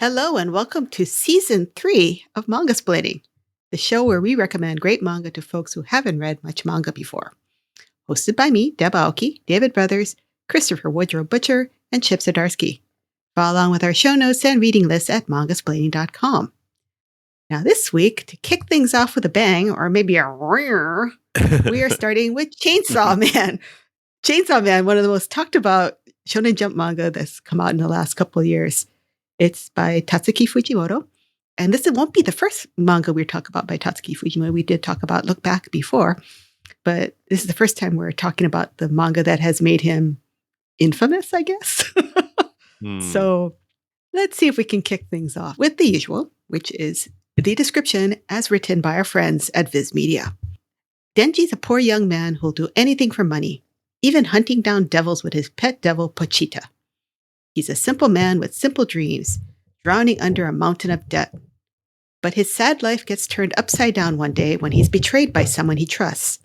Hello and welcome to Season 3 of Manga Splitting, the show where we recommend great manga to folks who haven't read much manga before. Hosted by me, Deb Aoki, David Brothers, Christopher Woodrow Butcher, and Chip Zdarsky. Follow along with our show notes and reading lists at mangasplaining.com. Now this week, to kick things off with a bang, or maybe a roar, we are starting with Chainsaw Man. Chainsaw Man, one of the most talked about Shonen Jump manga that's come out in the last couple of years. It's by Tatsuki Fujimoto. And this won't be the first manga we talk about by Tatsuki Fujimoto. We did talk about Look Back before, but this is the first time we're talking about the manga that has made him infamous, I guess. So let's see if we can kick things off with the usual, which is the description as written by our friends at Viz Media. Denji's a poor young man who'll do anything for money, even hunting down devils with his pet devil, Pochita. He's a simple man with simple dreams, drowning under a mountain of debt. But his sad life gets turned upside down one day when he's betrayed by someone he trusts.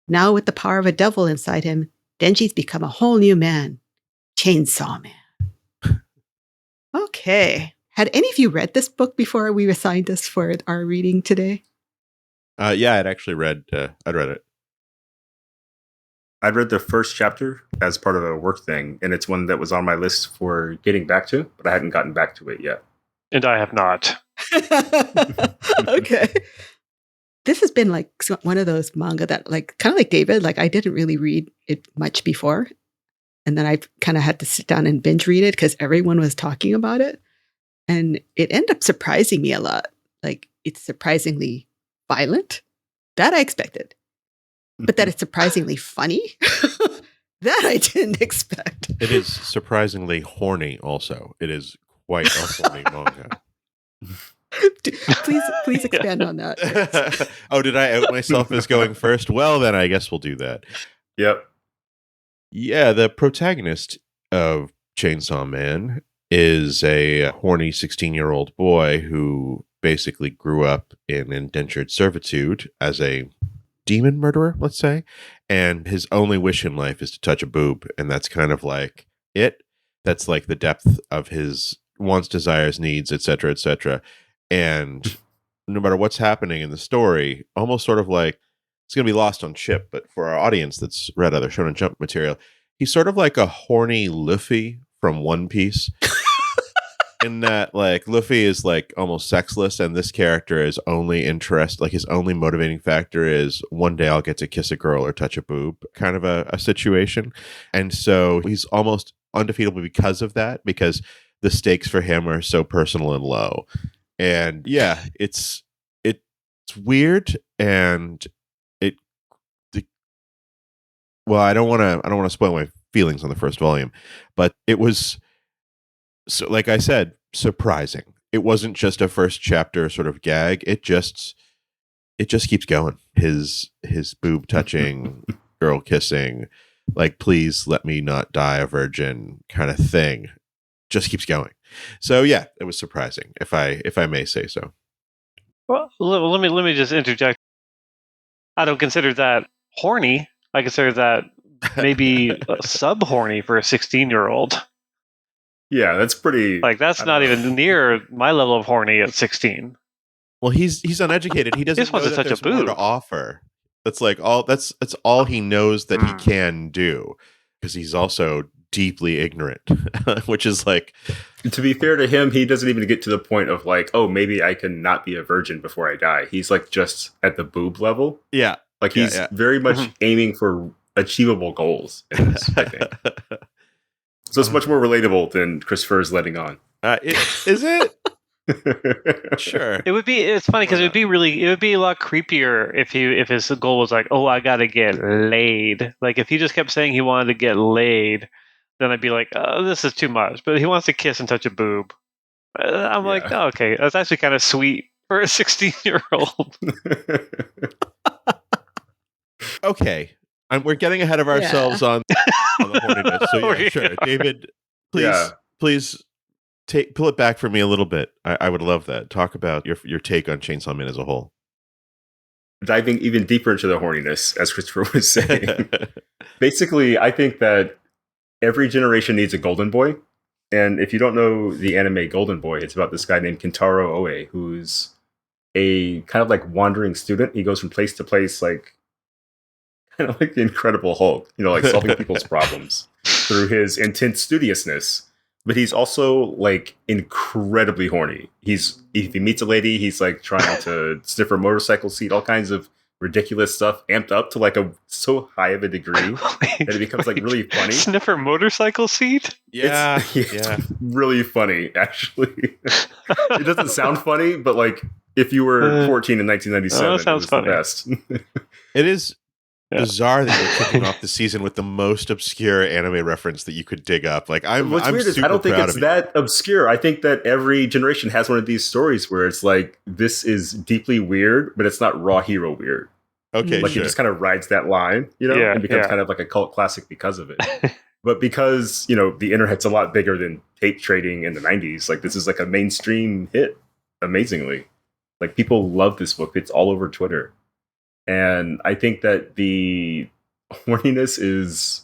Now with the power of a devil inside him, Denji's become a whole new man. Chainsaw Man. Okay. Had any of you read this book before we assigned this for our reading today? Yeah, I'd actually read it. I'd read the first chapter as part of a work thing, and it's one that was on my list for getting back to, but I hadn't gotten back to it yet. And I have not. Okay. This has been like one of those manga that, like, kind of like David, like I didn't really read it much before. And then I kind of had to sit down and binge read it because everyone was talking about it. And it ended up surprising me a lot. Like, it's surprisingly violent. That I expected. But that it's surprisingly funny, that I didn't expect. It is surprisingly horny also. It is quite a horny manga. Please expand on that. Oh, did I out myself as going first? Well, then I guess we'll do that. Yep. Yeah, the protagonist of Chainsaw Man is a horny 16-year-old boy who basically grew up in indentured servitude as a demon murderer, let's say, and his only wish in life is to touch a boob, and that's kind of like it. That's like the depth of his wants, desires, needs, etc., etc. And no matter what's happening in the story, almost sort of like it's going to be lost on Chip, but for our audience that's read other Shonen Jump material, he's sort of like a horny Luffy from One Piece. In that, like, Luffy is like almost sexless, and this character is only interest, like his only motivating factor is one day I'll get to kiss a girl or touch a boob, kind of a situation. And so he's almost undefeatable because of that, because the stakes for him are so personal and low. And yeah, it's weird, and well, I don't want to spoil my feelings on the first volume, but it was, so, like I said, surprising. It wasn't just a first chapter sort of gag. It just keeps going. His boob touching, girl kissing, like, please let me not die a virgin kind of thing, just keeps going. So yeah, it was surprising, if I may say so. Well, let me just interject. I don't consider that horny. I consider that maybe sub horny for a 16-year-old. Yeah, that's pretty. Like, that's not even near my level of horny at 16. Well, he's uneducated. He doesn't know that there's more to offer. That's like that's all he knows that he can do, because he's also deeply ignorant, which is like. To be fair to him, he doesn't even get to the point of like, oh, maybe I can not be a virgin before I die. He's like just at the boob level. Yeah, like he's very much aiming for achievable goals in this, I think. So it's much more relatable than Christopher's letting on. Is it? Sure. It's funny because it would be a lot creepier if his goal was like, oh, I gotta get laid. Like, if he just kept saying he wanted to get laid, then I'd be like, oh, this is too much. But he wants to kiss and touch a boob. I'm like, oh, okay, that's actually kind of sweet for a 16-year-old. Okay. We're getting ahead of ourselves on the horniness. So yeah, sure. David, please pull it back for me a little bit. I would love that. Talk about your take on Chainsaw Man as a whole. Diving even deeper into the horniness, as Christopher was saying. Basically, I think that every generation needs a golden boy. And if you don't know the anime Golden Boy, it's about this guy named Kentaro Oe, who's a kind of like wandering student. He goes from place to place, like kind of like the Incredible Hulk, like solving people's problems through his intense studiousness. But he's also like incredibly horny. If he meets a lady, he's like trying to sniff her motorcycle seat, all kinds of ridiculous stuff, amped up to like so high of a degree that it becomes like really funny. Sniffer motorcycle seat? Yeah, it's really funny, actually. It doesn't sound funny, but like if you were 14 in 1997, it was funny. The best. It is bizarre that you're kicking off the season with the most obscure anime reference that you could dig up. Like What's weird is I don't think it's that obscure. I think that every generation has one of these stories where it's like, this is deeply weird, but it's not raw hero weird. Okay, like it just kind of rides that line, and becomes kind of like a cult classic because of it. But because the internet's a lot bigger than tape trading in the 90s, like this is like a mainstream hit. Amazingly, like people love this book. It's all over Twitter. And I think that the horniness is,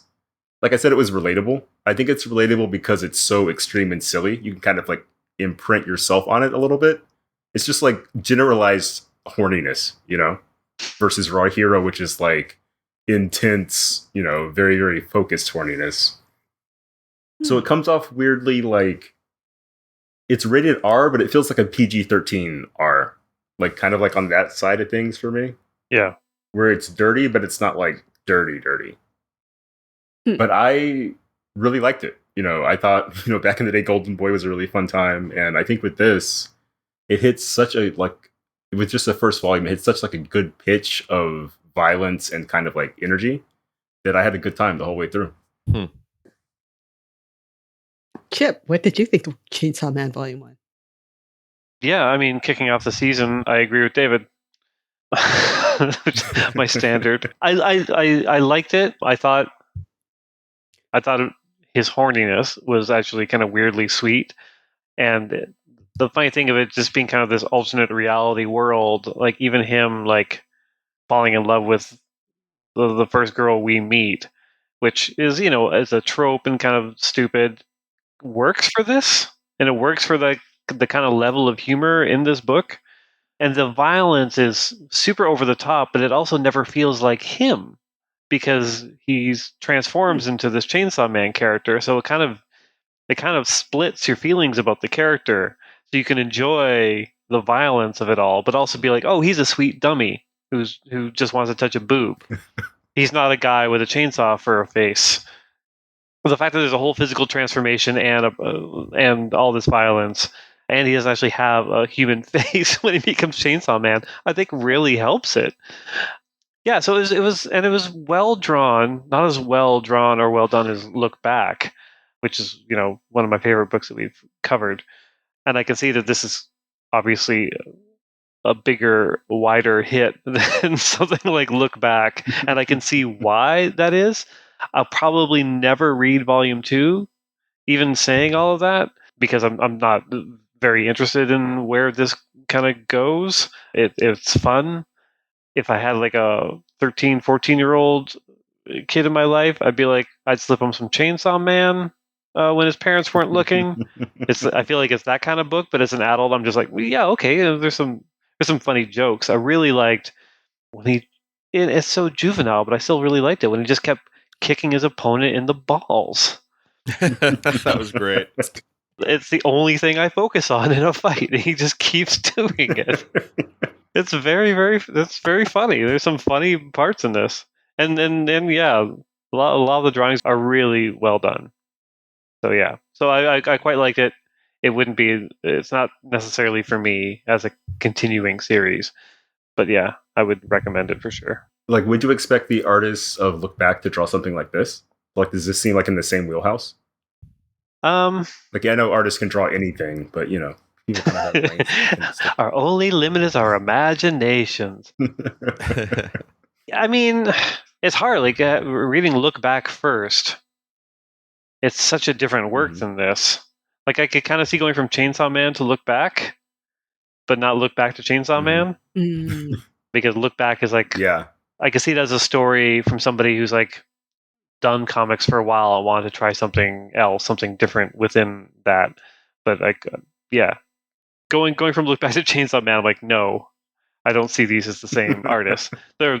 like I said, it was relatable. I think it's relatable because it's so extreme and silly. You can kind of like imprint yourself on it a little bit. It's just like generalized horniness, versus Raw Hero, which is like intense, very, very focused horniness. So it comes off weirdly like it's rated R, but it feels like a PG-13 R. Like kind of like on that side of things for me. Yeah. Where it's dirty, but it's not like dirty. But I really liked it. I thought, back in the day, Golden Boy was a really fun time. And I think with this, it hits such a, like, with just the first volume, it hits such like a good pitch of violence and kind of like energy that I had a good time the whole way through. Chip, what did you think of Chainsaw Man Volume 1? Yeah, I mean, kicking off the season, I agree with David. My standard. I liked it. I thought his horniness was actually kind of weirdly sweet, and the funny thing of it just being kind of this alternate reality world, like even him like falling in love with the first girl we meet, which is as a trope and kind of stupid, works for this, and it works for the kind of level of humor in this book. And the violence is super over the top, but it also never feels like him because he's transforms into this Chainsaw Man character. So it kind of splits your feelings about the character. So you can enjoy the violence of it all, but also be like, oh, he's a sweet dummy who just wants to touch a boob. He's not a guy with a chainsaw for a face. The fact that there's a whole physical transformation and all this violence, and he doesn't actually have a human face when he becomes Chainsaw Man, I think really helps it. Yeah, so it was well drawn, not as well drawn or well done as Look Back, which is one of my favorite books that we've covered, and I can see that this is obviously a bigger, wider hit than something like Look Back, and I can see why that is. I'll probably never read Volume 2, even saying all of that, because I'm not very interested in where this kind of goes. It's fun. If I had like a 13, 14-year-old kid in my life, I'd slip him some Chainsaw Man when his parents weren't looking. I feel like it's that kind of book, but as an adult, I'm just like, well, yeah, okay, there's some funny jokes. I really liked when it's so juvenile, but I still really liked it when he just kept kicking his opponent in the balls. That was great. It's the only thing I focus on in a fight. He just keeps doing it. It's that's very funny. There's some funny parts in this. And yeah, a lot of the drawings are really well done. So yeah. So I quite liked it. It's not necessarily for me as a continuing series. But yeah, I would recommend it for sure. Like, would you expect the artists of Look Back to draw something like this? Like, does this seem like in the same wheelhouse? Like, I know artists can draw anything, but people kind of have our only limit is our imaginations. I mean, it's hard. Like reading Look Back first, it's such a different work than this. Like I could kind of see going from Chainsaw Man to Look Back, but not Look Back to Chainsaw Man, because Look Back is like, yeah, I can see it as a story from somebody who's like done comics for a while and wanted to try something else, something different within that. But like, going from Look Back to Chainsaw Man, I'm like, no, I don't see these as the same artist. They're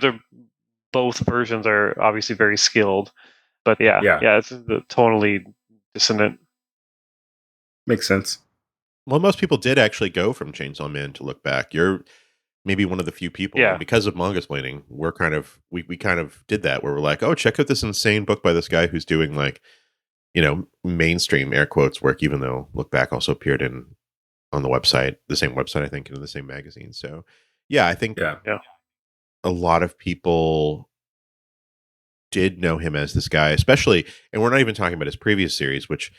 both versions are obviously very skilled, but it's totally dissonant. Makes sense. Well, most people did actually go from Chainsaw Man to Look Back. You're maybe one of the few people. Yeah. And because of Mangasplaining, we're kind of we kind of did that where we're like, oh, check out this insane book by this guy who's doing like, mainstream air quotes work, even though Look Back also appeared on the website, the same website, I think, and in the same magazine. So yeah, I think a lot of people did know him as this guy, especially, and we're not even talking about his previous series, which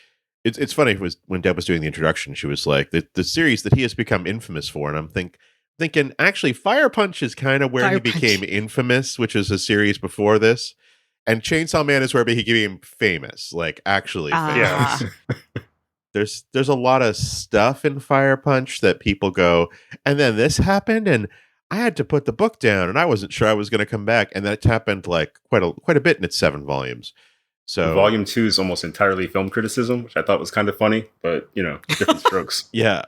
it's funny, it was when Deb was doing the introduction, she was like, the series that he has become infamous for, and I'm thinking actually Fire Punch is kind of where he became infamous, which is a series before this, and Chainsaw Man is where he became famous, like actually famous. There's a lot of stuff in Fire Punch that people go, and then this happened, and I had to put the book down, and I wasn't sure I was going to come back, and that happened like quite a bit in its 7 volumes. So volume 2 is almost entirely film criticism, which I thought was kind of funny, but different strokes. Yeah.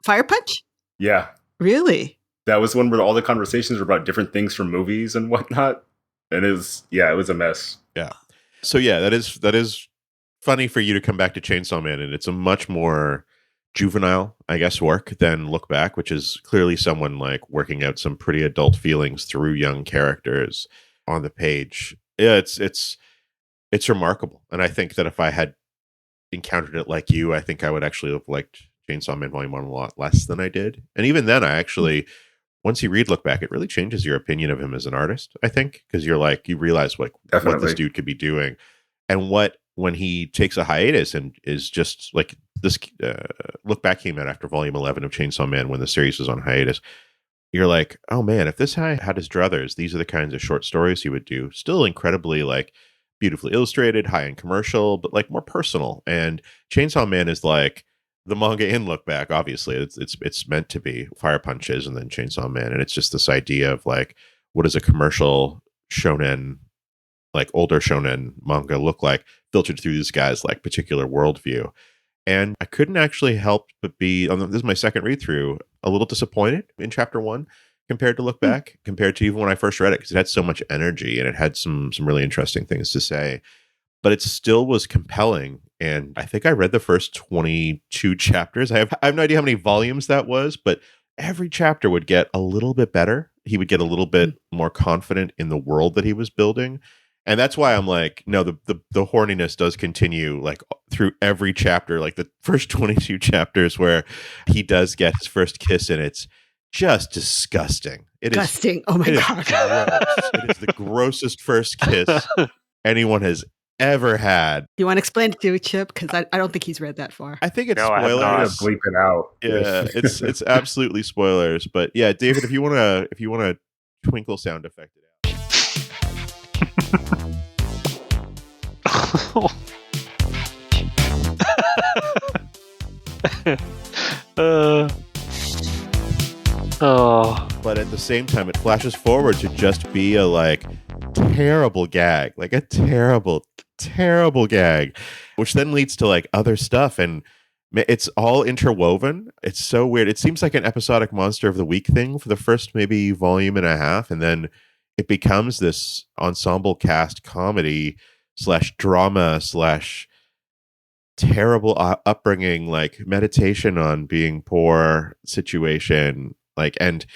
Fire Punch? Yeah. Really? That was one where all the conversations were about different things from movies and whatnot, and it was a mess. Yeah. So yeah, that is funny for you to come back to Chainsaw Man, and it's a much more juvenile, I guess, work than Look Back, which is clearly someone like working out some pretty adult feelings through young characters on the page. Yeah, it's remarkable, and I think that if I had encountered it like you, I think I would actually have liked Chainsaw Man Volume 1 a lot less than I did. And even then, I actually, once you read Look Back, it really changes your opinion of him as an artist, I think, because you realize what this dude could be doing, and when he takes a hiatus and is just like this. Look Back came out after Volume 11 of Chainsaw Man when the series was on hiatus. You're like, oh man, if this guy had his druthers, these are the kinds of short stories he would do. Still incredibly like beautifully illustrated, high-end commercial, but like more personal. And Chainsaw Man is like the manga in Look Back. Obviously, it's meant to be Fire Punches and then Chainsaw Man, and it's just this idea of like, what does a commercial shonen, like older shonen manga, look like filtered through this guy's like particular worldview. And I couldn't actually help but be, this is my second read through, a little disappointed in chapter 1 compared to Look Back, compared to even when I first read it, because it had so much energy and it had some really interesting things to say. But it still was compelling. And I think I read the first 22 chapters. I have no idea how many volumes that was, but every chapter would get a little bit better. He would get a little bit more confident in the world that he was building. And that's why I'm like, no, the horniness does continue like through every chapter, like the first 22 chapters where he does get his first kiss, and it's just disgusting. Disgusting. Oh my God. It is the grossest first kiss anyone has ever had. Do you want to explain it to Chip? Because I don't think he's read that far. I think it's spoilers. I'm gonna bleep it out. Yeah, it's absolutely spoilers. But yeah, David, if you wanna twinkle sound effect it out. But at the same time, it flashes forward to just be a like terrible gag, like a terrible gag, which then leads to like other stuff, and it's all interwoven. It's so weird. It seems like an episodic Monster of the Week thing for the first maybe volume and a half, and then it becomes this ensemble cast comedy / drama / terrible upbringing, like meditation on being poor situation, like, and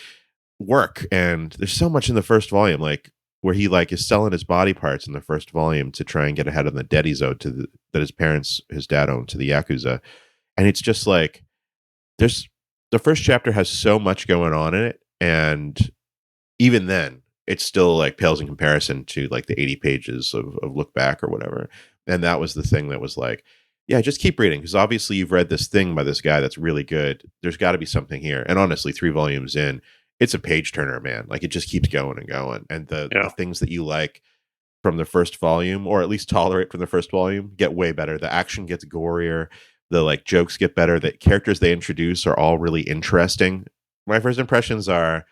work. And there's so much in the first volume, like where he like is selling his body parts in the first volume to try and get ahead on the debt he's owed to his dad owned to the Yakuza. And it's just like, the first chapter has so much going on in it. And even then, it still like pales in comparison to like the 80 pages of Look Back or whatever. And that was the thing that was like, yeah, just keep reading, because obviously you've read this thing by this guy that's really good. There's got to be something here. And honestly, 3 volumes in, it's a page turner, man. Like it just keeps going and going. And the things that you like from the first volume, or at least tolerate from the first volume, get way better. The action gets gorier. The like jokes get better. The characters they introduce are all really interesting. My first impressions are,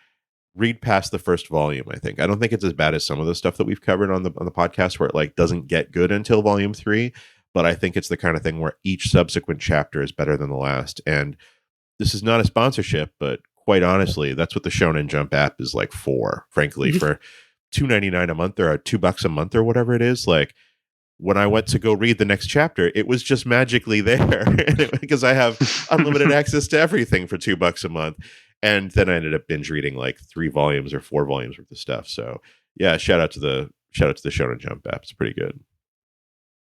read past the first volume. I don't think it's as bad as some of the stuff that we've covered on the podcast where it like doesn't get good until volume 3. But I think it's the kind of thing where each subsequent chapter is better than the last. And this is not a sponsorship, but quite honestly, that's what the Shonen Jump app is like for, frankly, for $2.99 a month or $2 a month or whatever it is. Like, when I went to go read the next chapter, it was just magically there because I have unlimited access to everything for $2 a month. And then I ended up binge reading like 3 volumes or 4 volumes worth of stuff. So yeah, shout out to the Shonen Jump app. It's pretty good.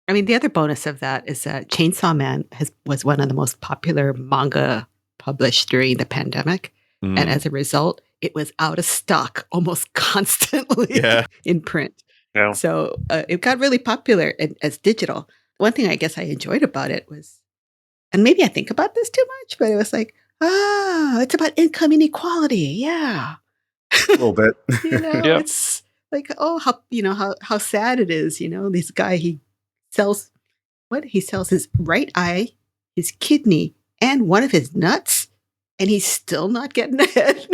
I mean, the other bonus of that is that Chainsaw Man was one of the most popular manga published during the pandemic. And as a result, it was out of stock almost constantly in print. Yeah. So it got really popular as digital. One thing I guess I enjoyed about it was, and maybe I think about this too much, but it was like, it's about income inequality. Yeah. A little bit. It's like, how sad it is. This guy, he sells his right eye, his kidney, and one of his nuts, and he's still not getting ahead.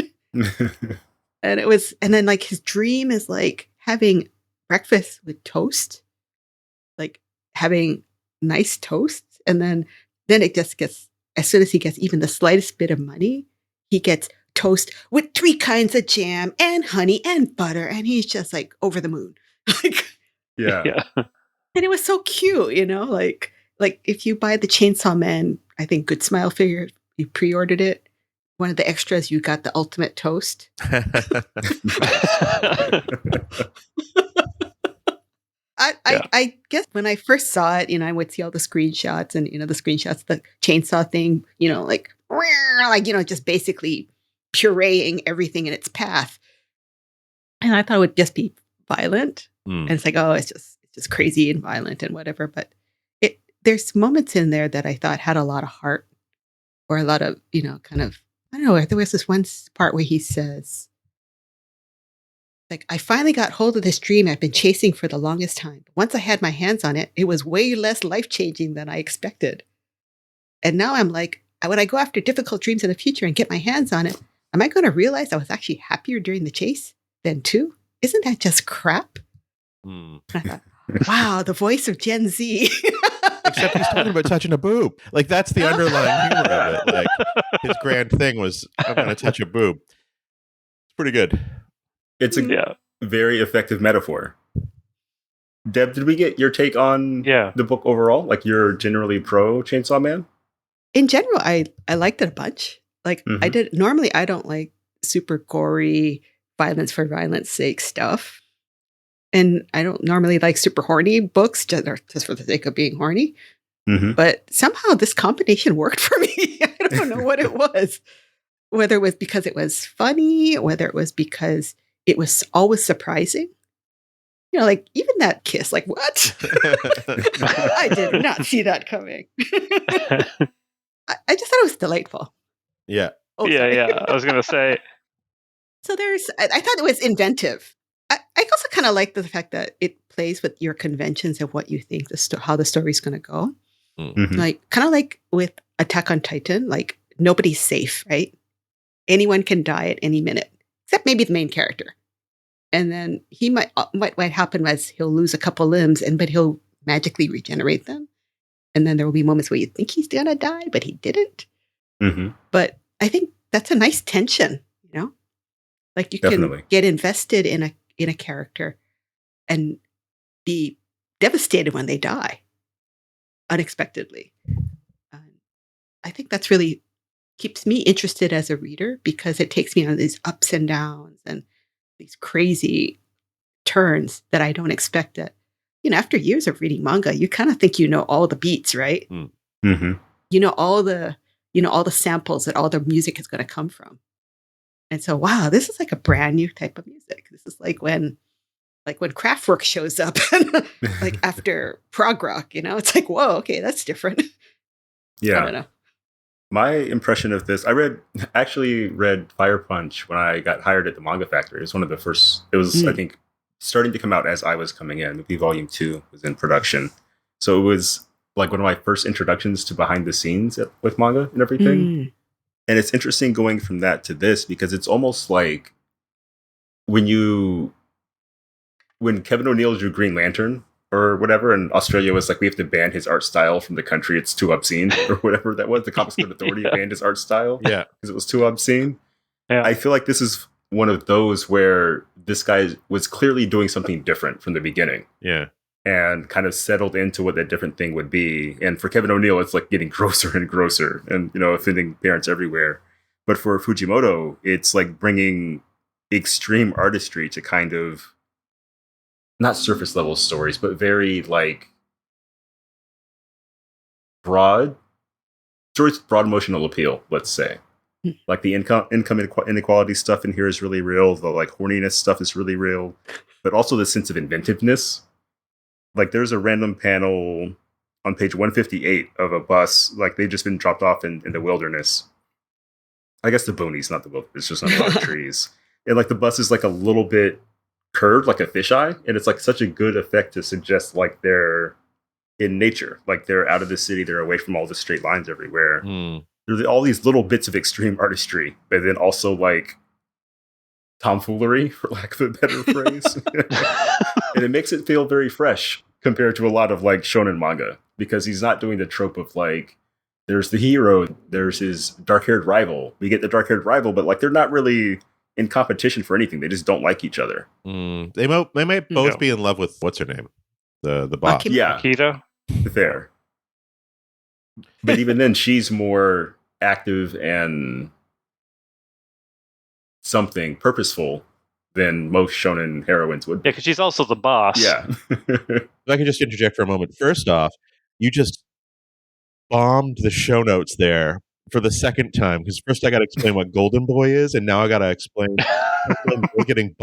And then like his dream is like having breakfast with toast, like having nice toast. And then it just gets, as soon as he gets even the slightest bit of money, he gets toast with 3 kinds of jam and honey and butter. And he's just like over the moon. Yeah. And it was so cute, like if you buy the Chainsaw Man, I think Good Smile figure, you pre-ordered it. One of the extras, you got the ultimate toast. I guess when I first saw it, I would see all the screenshots and, the screenshots, the chainsaw thing, just basically pureeing everything in its path. And I thought it would just be violent. And it's like, it's just crazy and violent and whatever. But there's moments in there that I thought had a lot of heart, or a lot of, kind of, I don't know, there was this one part where he says, like, I finally got hold of this dream I've been chasing for the longest time. Once I had my hands on it, it was way less life-changing than I expected. And now I'm like, when I go after difficult dreams in the future and get my hands on it, am I going to realize I was actually happier during the chase than 2? Isn't that just crap? And I thought, wow, the voice of Gen Z. Except he's talking about touching a boob. Like, that's the underlying humor of it. Like, his grand thing was, I'm going to touch a boob. It's pretty good. It's a very effective metaphor. Deb, did we get your take on the book overall? Like, you're generally pro Chainsaw Man? In general, I liked it a bunch. Like, I did. Normally, I don't like super gory, violence for violence sake stuff. And I don't normally like super horny books just for the sake of being horny. But somehow this combination worked for me. I don't know what it was. Whether it was because it was funny, whether it was because it was always surprising. Like even that kiss, like what? I did not see that coming. I just thought it was delightful. Yeah. I was going to say. So I thought it was inventive. I also kind of like the fact that it plays with your conventions of what you think how the story's going to go. Like kind of like with Attack on Titan, like nobody's safe, right? Anyone can die at any minute, except maybe the main character. And then he what happen was he'll lose a couple limbs, but he'll magically regenerate them. And then there will be moments where you think he's going to die, but he didn't. But I think that's a nice tension, like you can get invested in a character and be devastated when they die unexpectedly. I think that's really keeps me interested as a reader because it takes me on these ups and downs and these crazy turns that I don't expect. That after years of reading manga, you kind of think all the beats, right? All the samples that all the music is going to come from. And so, wow, this is like a brand new type of music. This is like when Kraftwerk shows up, like after prog rock, it's like, whoa, okay, that's different. Yeah. I don't know. My impression of this, I actually read Fire Punch when I got hired at the Manga Factory. It was one of the first, I think, starting to come out as I was coming in. Maybe Volume 2 was in production. So it was like one of my first introductions to behind the scenes with manga and everything. And it's interesting going from that to this because it's almost like when Kevin O'Neill drew Green Lantern or whatever, and Australia was like, we have to ban his art style from the country. It's too obscene or whatever that was. The Comics Code Authority banned his art style because it was too obscene. Yeah. I feel like this is one of those where this guy was clearly doing something different from the beginning. Yeah. And kind of settled into what that different thing would be. And for Kevin O'Neill, it's like getting grosser and grosser and, offending parents everywhere. But for Fujimoto, it's like bringing extreme artistry to kind of not surface level stories, but very like broad stories, broad emotional appeal, let's say. Like the income inequality stuff in here is really real. The like horniness stuff is really real, but also the sense of inventiveness. Like there's a random panel on page 158 of a bus, like they've just been dropped off in the wilderness. I guess the boonies, not the wilderness. It's just not a lot of trees. And like the bus is like a little bit curved like a fisheye. And it's like such a good effect to suggest like they're in nature. Like they're out of the city. They're away from all the straight lines everywhere. There's all these little bits of extreme artistry, but then also like tomfoolery, for lack of a better phrase. And it makes it feel very fresh compared to a lot of like shonen manga, because he's not doing the trope of like, there's the hero, there's his dark-haired rival. We get the dark-haired rival, but like they're not really in competition for anything. They just don't like each other. They might both be in love with what's her name, the boss. Yeah, Akita. There. But even then, she's more active and something purposeful than most shonen heroines would be. Yeah, because she's also the boss. Yeah. If I could just interject for a moment. First off, you just bombed the show notes there for the second time, because first I got to explain what Golden Boy is, and now I got to explain getting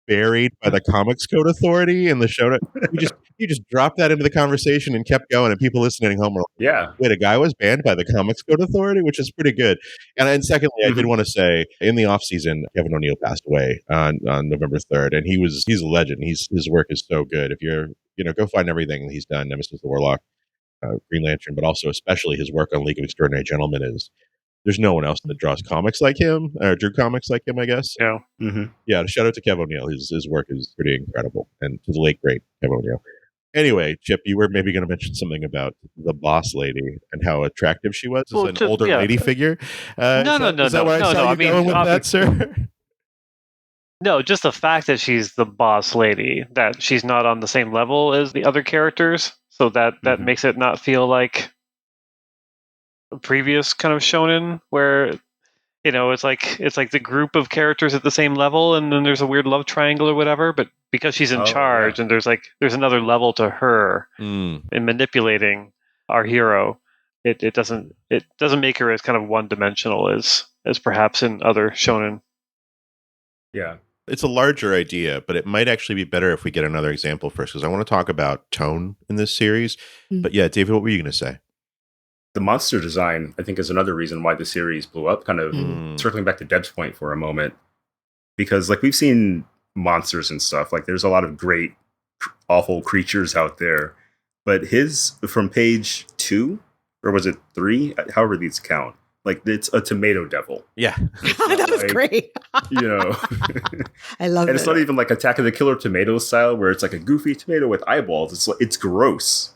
buried by the Comics Code Authority in the show notes. You just dropped that into the conversation and kept going, and people listening at home were like, yeah. Wait, a guy was banned by the Comics Code Authority, which is pretty good. And secondly, I did want to say, in the off season, Kevin O'Neill passed away on November 3rd, and he's a legend. His work is so good. If you're go find everything he's done, Nemesis the Warlock, Green Lantern, but also especially his work on League of Extraordinary Gentlemen there's no one else that draws comics like him, or drew comics like him, I guess. Yeah. Yeah, shout out to Kevin O'Neill. His work is pretty incredible. And to the late, great Kevin O'Neill. Anyway, Chip, you were maybe going to mention something about the boss lady and how attractive she was as an older lady figure. No. Is that where I saw you going with that, sir? No, just the fact that she's the boss lady, that she's not on the same level as the other characters, so that makes it not feel like a previous kind of shonen where it's like the group of characters at the same level, and then there's a weird love triangle or whatever. But because she's in charge, and there's another level to her in manipulating our hero, it doesn't make her as kind of one dimensional as perhaps in other shonen. Yeah. It's a larger idea, but it might actually be better if we get another example first, because I want to talk about tone in this series. But yeah, David, what were you going to say? The monster design, I think, is another reason why the series blew up, kind of circling back to Deb's point for a moment. Because like we've seen monsters and stuff, like there's a lot of great, awful creatures out there. But his, from page 2, or was it 3? However these count. Like, it's a tomato devil. Yeah. That was great. I love it. And it's not even like Attack of the Killer Tomato style, where it's like a goofy tomato with eyeballs. It's gross.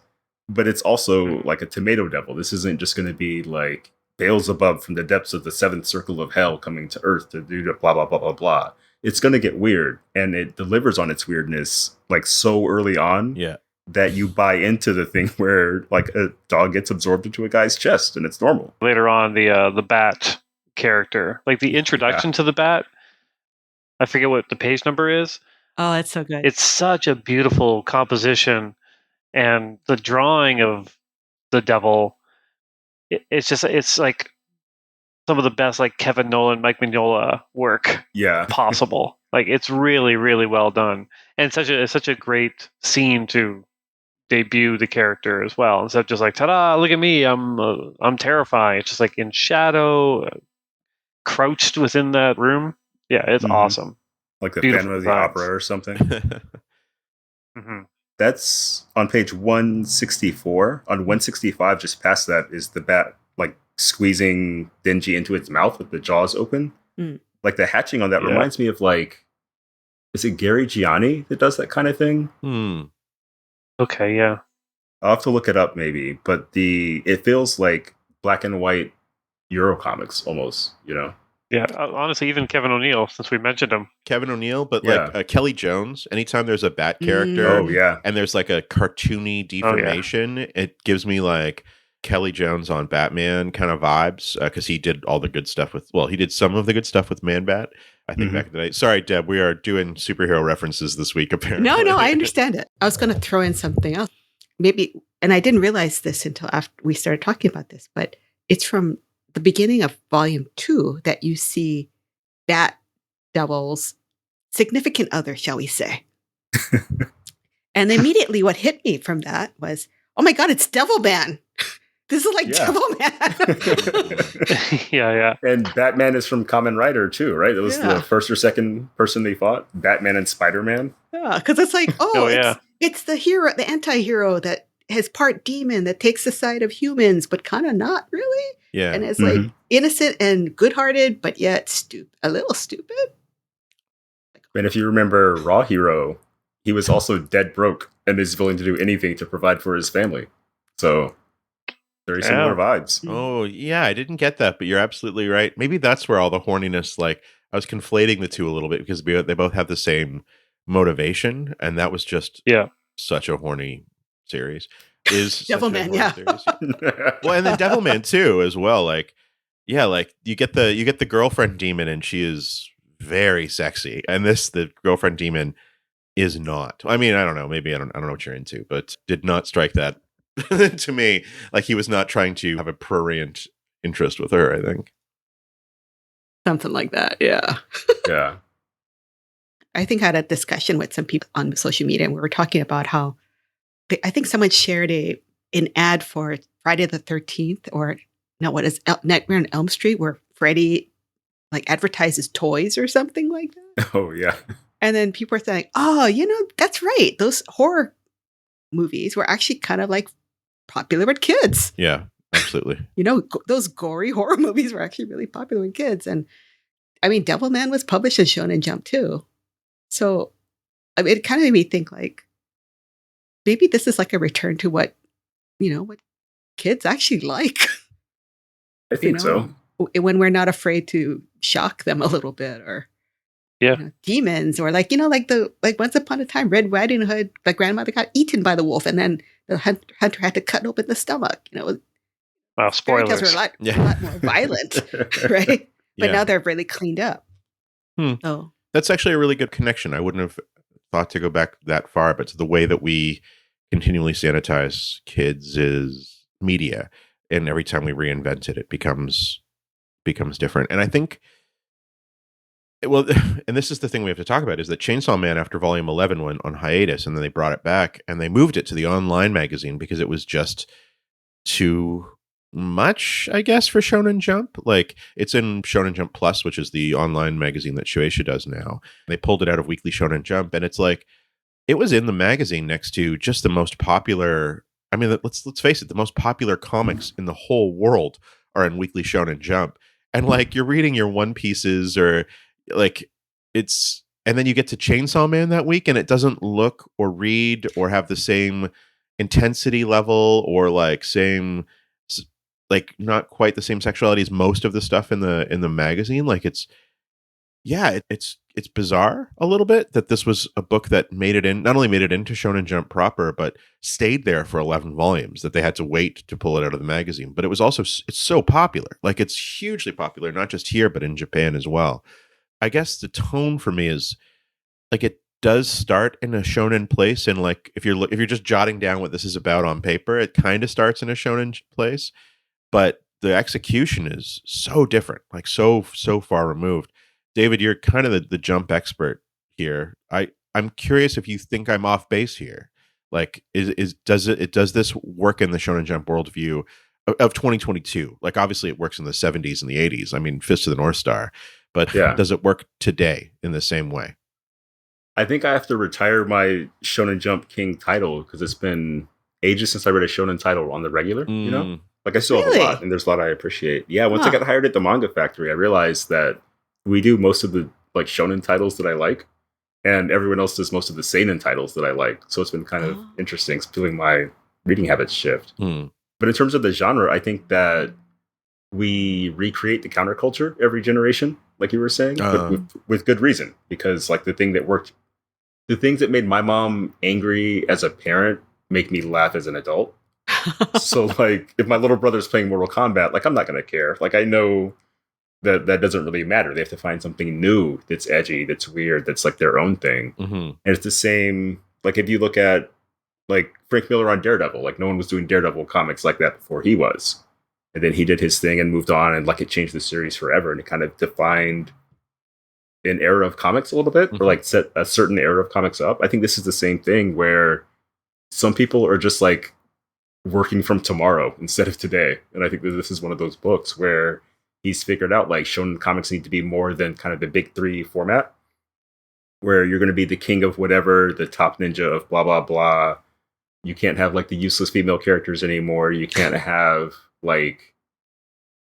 But it's also like a tomato devil. This isn't just going to be like Beelzebub from the depths of the seventh circle of hell coming to Earth to do the blah, blah, blah, blah, blah. It's going to get weird. And it delivers on its weirdness like so early on. Yeah. That you buy into the thing where like a dog gets absorbed into a guy's chest and it's normal. Later on, the bat character, like the introduction to the bat, I forget what the page number is. Oh, that's so good. It's such a beautiful composition, and the drawing of the devil, it's like some of the best like Kevin Nolan, Mike Mignola work possible. Like it's really, really well done, and it's such a great scene to debut the character as well. Instead of just like, ta-da, look at me, I'm terrifying. It's just like in shadow, crouched within that room. Yeah, it's awesome. Like the Phantom of the Opera or something. That's on page 164. On 165, just past that, is the bat like squeezing Denji into its mouth with the jaws open. Like the hatching on that reminds me of like is it Gary Gianni that does that kind of thing? Okay, yeah. I'll have to look it up maybe, but it feels like black and white Euro comics almost, you know? Yeah, honestly, even Kevin O'Neill, since we mentioned him. Kevin O'Neill, but Yeah. like Kelly Jones, anytime there's a Bat character Oh, yeah. and there's like a cartoony deformation, it gives me like Kelly Jones on Batman kind of vibes, because he did all the good stuff he did some of the good stuff with Man-Bat, I think, back in the day. Sorry, Deb, we are doing superhero references this week, apparently. No, I understand it. I was going to throw in something else. Maybe, and I didn't realize this until after we started talking about this, but it's from the beginning of volume 2 that you see Bat Devil's significant other, shall we say. And immediately what hit me from that was, oh my God, it's Devilman. This is like Devilman. Yeah. And Batman is from Kamen Rider too, right? It was the first or second person they fought, Batman and Spider-Man. Yeah, because it's like, it's the hero, the anti-hero that has part demon that takes the side of humans, but kind of not really. Yeah. And it's like innocent and good-hearted, but yet a little stupid. And if you remember Raw Hero, he was also dead broke and is willing to do anything to provide for his family. So very similar vibes. Oh, yeah, I didn't get that, but you're absolutely right. Maybe that's where all the horniness, like, I was conflating the two a little bit because they both have the same motivation, and that was just such a horny series. Devilman, Well, and then Devilman too, as well. Like, yeah, like you get the girlfriend demon, and she is very sexy, and the girlfriend demon is not. I mean, I don't know. Maybe I don't know what you're into, but did not strike that to me. Like, he was not trying to have a prurient interest with her, I think. Something like that, yeah. Yeah. I think I had a discussion with some people on social media, and we were talking about how I think someone shared an ad for Friday the 13th, or no, what is Nightmare on Elm Street, where Freddy like advertises toys or something like that. Oh, yeah. And then people are saying, oh, that's right. Those horror movies were actually kind of like popular with kids. Yeah, absolutely. Those gory horror movies were actually really popular with kids. And I mean, Devilman was published in Shonen Jump too. So I mean, it kind of made me think like, maybe this is like a return to what kids actually like. I think so. When we're not afraid to shock them a little bit, or demons, or like Once Upon a Time, Red Riding Hood, the grandmother got eaten by the wolf, and then the hunter had to cut open the stomach. Wow, spoilers. Were a lot more violent, right? But now they're really cleaned up. So that's actually a really good connection. I wouldn't have thought to go back that far, but to the way that we continually sanitize kids is media, and every time we reinvent it, it becomes different. And I think, well, and this is the thing we have to talk about, is that Chainsaw Man, after volume 11, went on hiatus, and then they brought it back and they moved it to the online magazine because it was just too much, I guess, for Shonen Jump. Like, it's in Shonen Jump Plus, which is the online magazine that Shueisha does now. They pulled it out of Weekly Shonen Jump, and it's like, it was in the magazine next to just the most popular, I mean, let's face it, the most popular comics in the whole world are in Weekly Shonen Jump. And like, you're reading your One Pieces, or like, and then you get to Chainsaw Man that week, and it doesn't look or read or have the same intensity level, or like not quite the same sexuality as most of the stuff in the magazine. Like, it's bizarre a little bit that this was a book that not only made it into Shonen Jump proper, but stayed there for 11 volumes, that they had to wait to pull it out of the magazine. But it was also, it's so popular. Like, it's hugely popular, not just here, but in Japan as well. I guess the tone for me is like, it does start in a shonen place. And like, if you're just jotting down what this is about on paper, it kind of starts in a shonen place, but the execution is so different, like so far removed. David, you're kind of the Jump expert here. I'm curious if you think I'm off base here. Like, does this work in the Shonen Jump worldview of 2022? Like, obviously it works in the 70s and the 80s. I mean, Fist of the North Star, but does it work today in the same way? I think I have to retire my Shonen Jump King title, because it's been ages since I read a shonen title on the regular. Like, I still have a lot, and there's a lot I appreciate. Yeah, once I got hired at the Manga Factory, I realized that we do most of the like shonen titles that I like, and everyone else does most of the seinen titles that I like. So it's been kind of interesting, feeling my reading habits shift. But in terms of the genre, I think that we recreate the counterculture every generation, like you were saying, but with good reason. Because like the things that made my mom angry as a parent make me laugh as an adult. So like if my little brother's playing Mortal Kombat, like I'm not going to care. Like I know that doesn't really matter. They have to find something new that's edgy, that's weird, that's like their own thing. And it's the same, like if you look at like Frank Miller on Daredevil, like no one was doing Daredevil comics like that before he was. And then he did his thing and moved on, and like it changed the series forever, and it kind of defined an era of comics a little bit, or like set a certain era of comics up. I think this is the same thing where some people are just like working from tomorrow instead of today. And I think that this is one of those books where he's figured out like shonen comics need to be more than kind of the big three format, where you're going to be the king of whatever, the top ninja of blah, blah, blah. You can't have like the useless female characters anymore. You can't have like,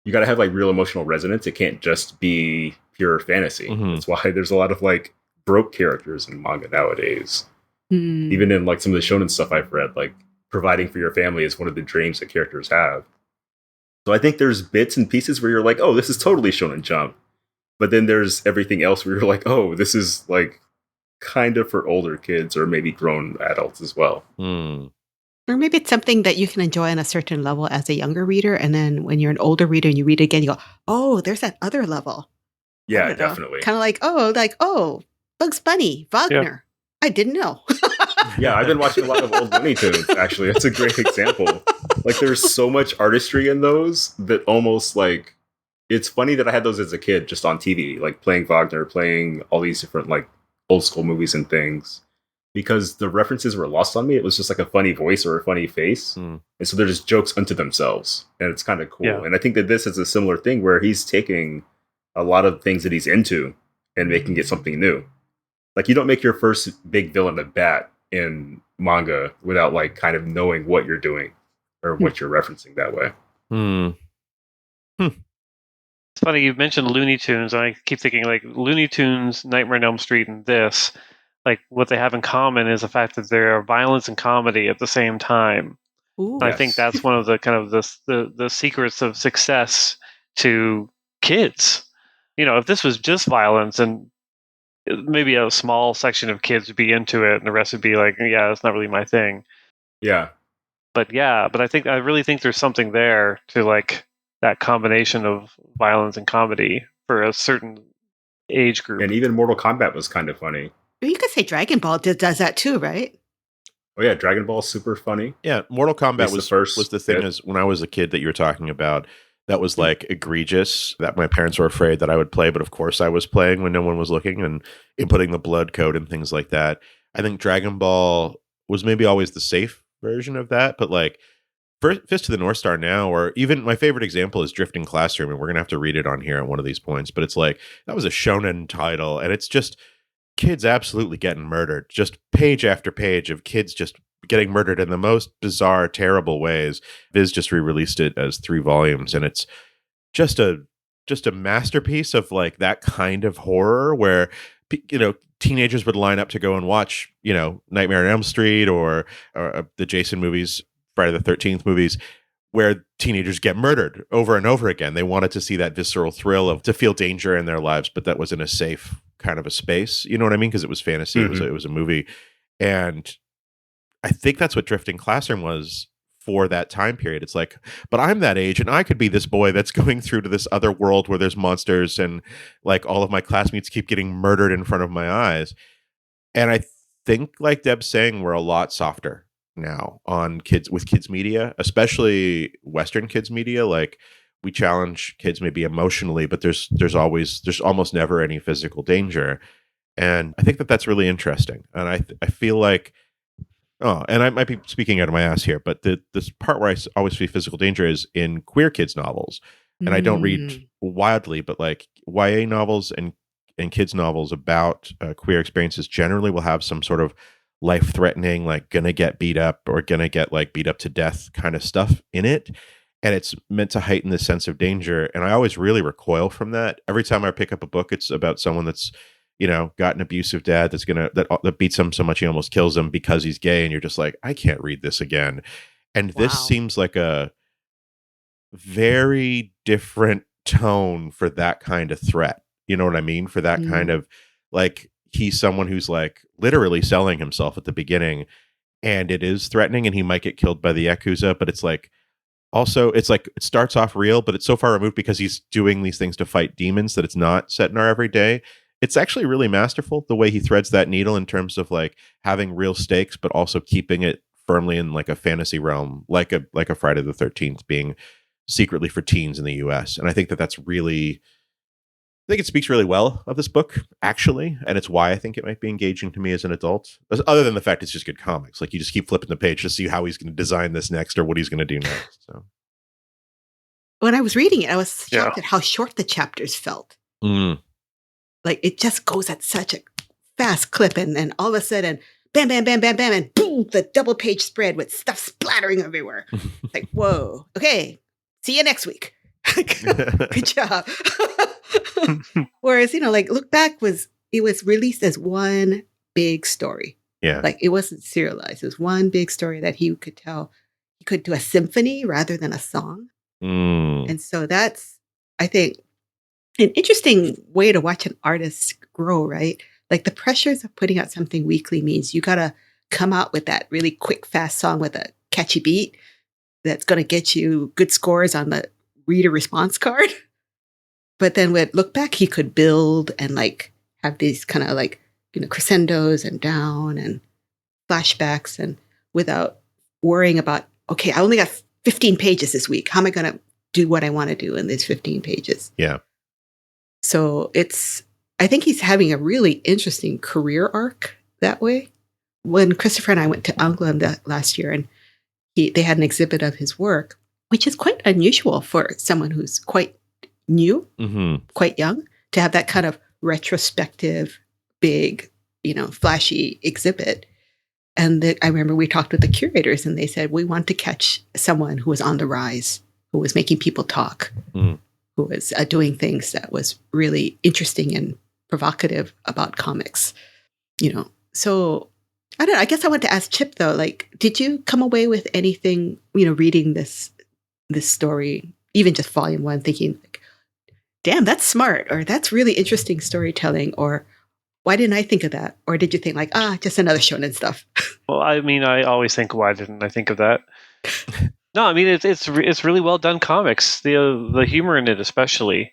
you got to have like real emotional resonance. It can't just be pure fantasy. That's why there's a lot of like broke characters in manga nowadays. Even in like some of the shonen stuff I've read, like providing for your family is one of the dreams that characters have. So I think there's bits and pieces where you're like, oh, this is totally Shonen Jump. But then there's everything else where you're like, oh, this is like kind of for older kids or maybe grown adults as well. Or maybe it's something that you can enjoy on a certain level as a younger reader. And then when you're an older reader and you read it again, you go, oh, there's that other level. Yeah, definitely. Kind of like, oh, Bugs Bunny, Wagner. I didn't know. Yeah, I've been watching a lot of old Looney Tunes, actually. That's a great example. Like, there's so much artistry in those that almost, like, it's funny that I had those as a kid just on TV, like, playing Wagner, playing all these different, like, old school movies and things. Because the references were lost on me. It was just, like, a funny voice or a funny face. And so they're just jokes unto themselves. And it's kind of cool. Yeah. And I think that this is a similar thing where he's taking a lot of things that he's into and making it something new. Like, you don't make your first big villain a bat in manga without, like, kind of knowing what you're doing or what you're referencing that way. It's funny, you mentioned Looney Tunes, and I keep thinking, like, Looney Tunes, Nightmare on Elm Street, and this, like, what they have in common is the fact that there are violence and comedy at the same time. Ooh, I think that's one of the kind of the secrets of success to kids. You know, if this was just violence, and maybe a small section of kids would be into it, and the rest would be like, yeah, that's not really my thing. Yeah. But I really think there's something there to like that combination of violence and comedy for a certain age group. And even Mortal Kombat was kind of funny. You could say Dragon Ball does that too, right? Oh yeah, Dragon Ball's super funny. Yeah, Mortal Kombat was the thing is when I was a kid that you were talking about. That was like egregious that my parents were afraid that I would play, but of course I was playing when no one was looking and inputting the blood code and things like that. I think Dragon Ball was maybe always the safe version of that, but like Fist to the North Star now, or even my favorite example is Drifting Classroom, and we're going to have to read it on here at one of these points, but it's like, that was a shonen title, and it's just kids absolutely getting murdered. Just page after page of kids just getting murdered in the most bizarre, terrible ways. Viz just re-released it as 3 volumes, and it's just a masterpiece of like that kind of horror where, you know, teenagers would line up to go and watch, you know, Nightmare on Elm Street or the Jason movies, Friday the 13th movies, where teenagers get murdered over and over again. They wanted to see that visceral thrill of to feel danger in their lives, but that was in a safe kind of a space. You know what I mean? Because it was fantasy. Mm-hmm. It was a movie, and I think that's what Drifting Classroom was for that time period. It's like, but I'm that age and I could be this boy that's going through to this other world where there's monsters and like all of my classmates keep getting murdered in front of my eyes. And I think, like Deb's saying, we're a lot softer now on kids media, especially Western kids media. Like, we challenge kids maybe emotionally, but there's almost never any physical danger. And I think that's really interesting. And I feel like, oh, and I might be speaking out of my ass here, but this part where I always see physical danger is in queer kids novels. And I don't read wildly, but like YA novels and kids novels about queer experiences generally will have some sort of life-threatening, like gonna get beat up or gonna get like beat up to death kind of stuff in it. And it's meant to heighten the sense of danger. And I always really recoil from that. Every time I pick up a book, it's about someone that's, got an abusive dad that beats him so much he almost kills him because he's gay, and you're just like, I can't read this again. And this seems like a very different tone for that kind of threat. You know what I mean? For that kind of, like, he's someone who's like literally selling himself at the beginning, and it is threatening, and he might get killed by the Yakuza, but it's like, also, it's like it starts off real, but it's so far removed because he's doing these things to fight demons that it's not set in our everyday. It's actually really masterful the way he threads that needle in terms of like having real stakes, but also keeping it firmly in like a fantasy realm, like a Friday the 13th being secretly for teens in the US. And I think that's really, I think it speaks really well of this book, actually, and it's why I think it might be engaging to me as an adult. Other than the fact it's just good comics, like you just keep flipping the page to see how he's going to design this next or what he's going to do next. So, when I was reading it, I was shocked at how short the chapters felt. Like it just goes at such a fast clip, and then all of a sudden, bam, bam, bam, bam, bam, and boom, the double page spread with stuff splattering everywhere. Like, whoa, okay, see you next week. Good job. Whereas, like Look Back was released as one big story. Yeah. Like it wasn't serialized. It was one big story that he could tell. He could do a symphony rather than a song. And so that's, I think, an interesting way to watch an artist grow, right? Like the pressures of putting out something weekly means you got to come out with that really quick, fast song with a catchy beat that's going to get you good scores on the reader response card. But then with Look Back, he could build and like have these kind of like, crescendos and down and flashbacks, and without worrying about, okay, I only got 15 pages this week. How am I going to do what I want to do in these 15 pages? Yeah. So I think he's having a really interesting career arc that way. When Christopher and I went to England last year, and they had an exhibit of his work, which is quite unusual for someone who's quite new, quite young, to have that kind of retrospective, big, flashy exhibit. And I remember we talked with the curators, and they said, we want to catch someone who was on the rise, who was making people talk, who was doing things that was really interesting and provocative about comics, So I don't know. I guess I want to ask Chip though, like, did you come away with anything, reading this story, even just volume 1, thinking, like, damn, that's smart, or that's really interesting storytelling, or why didn't I think of that? Or did you think like, just another shonen stuff? Well, I mean, I always think, why didn't I think of that? No, I mean, it's really well done comics. The humor in it, especially.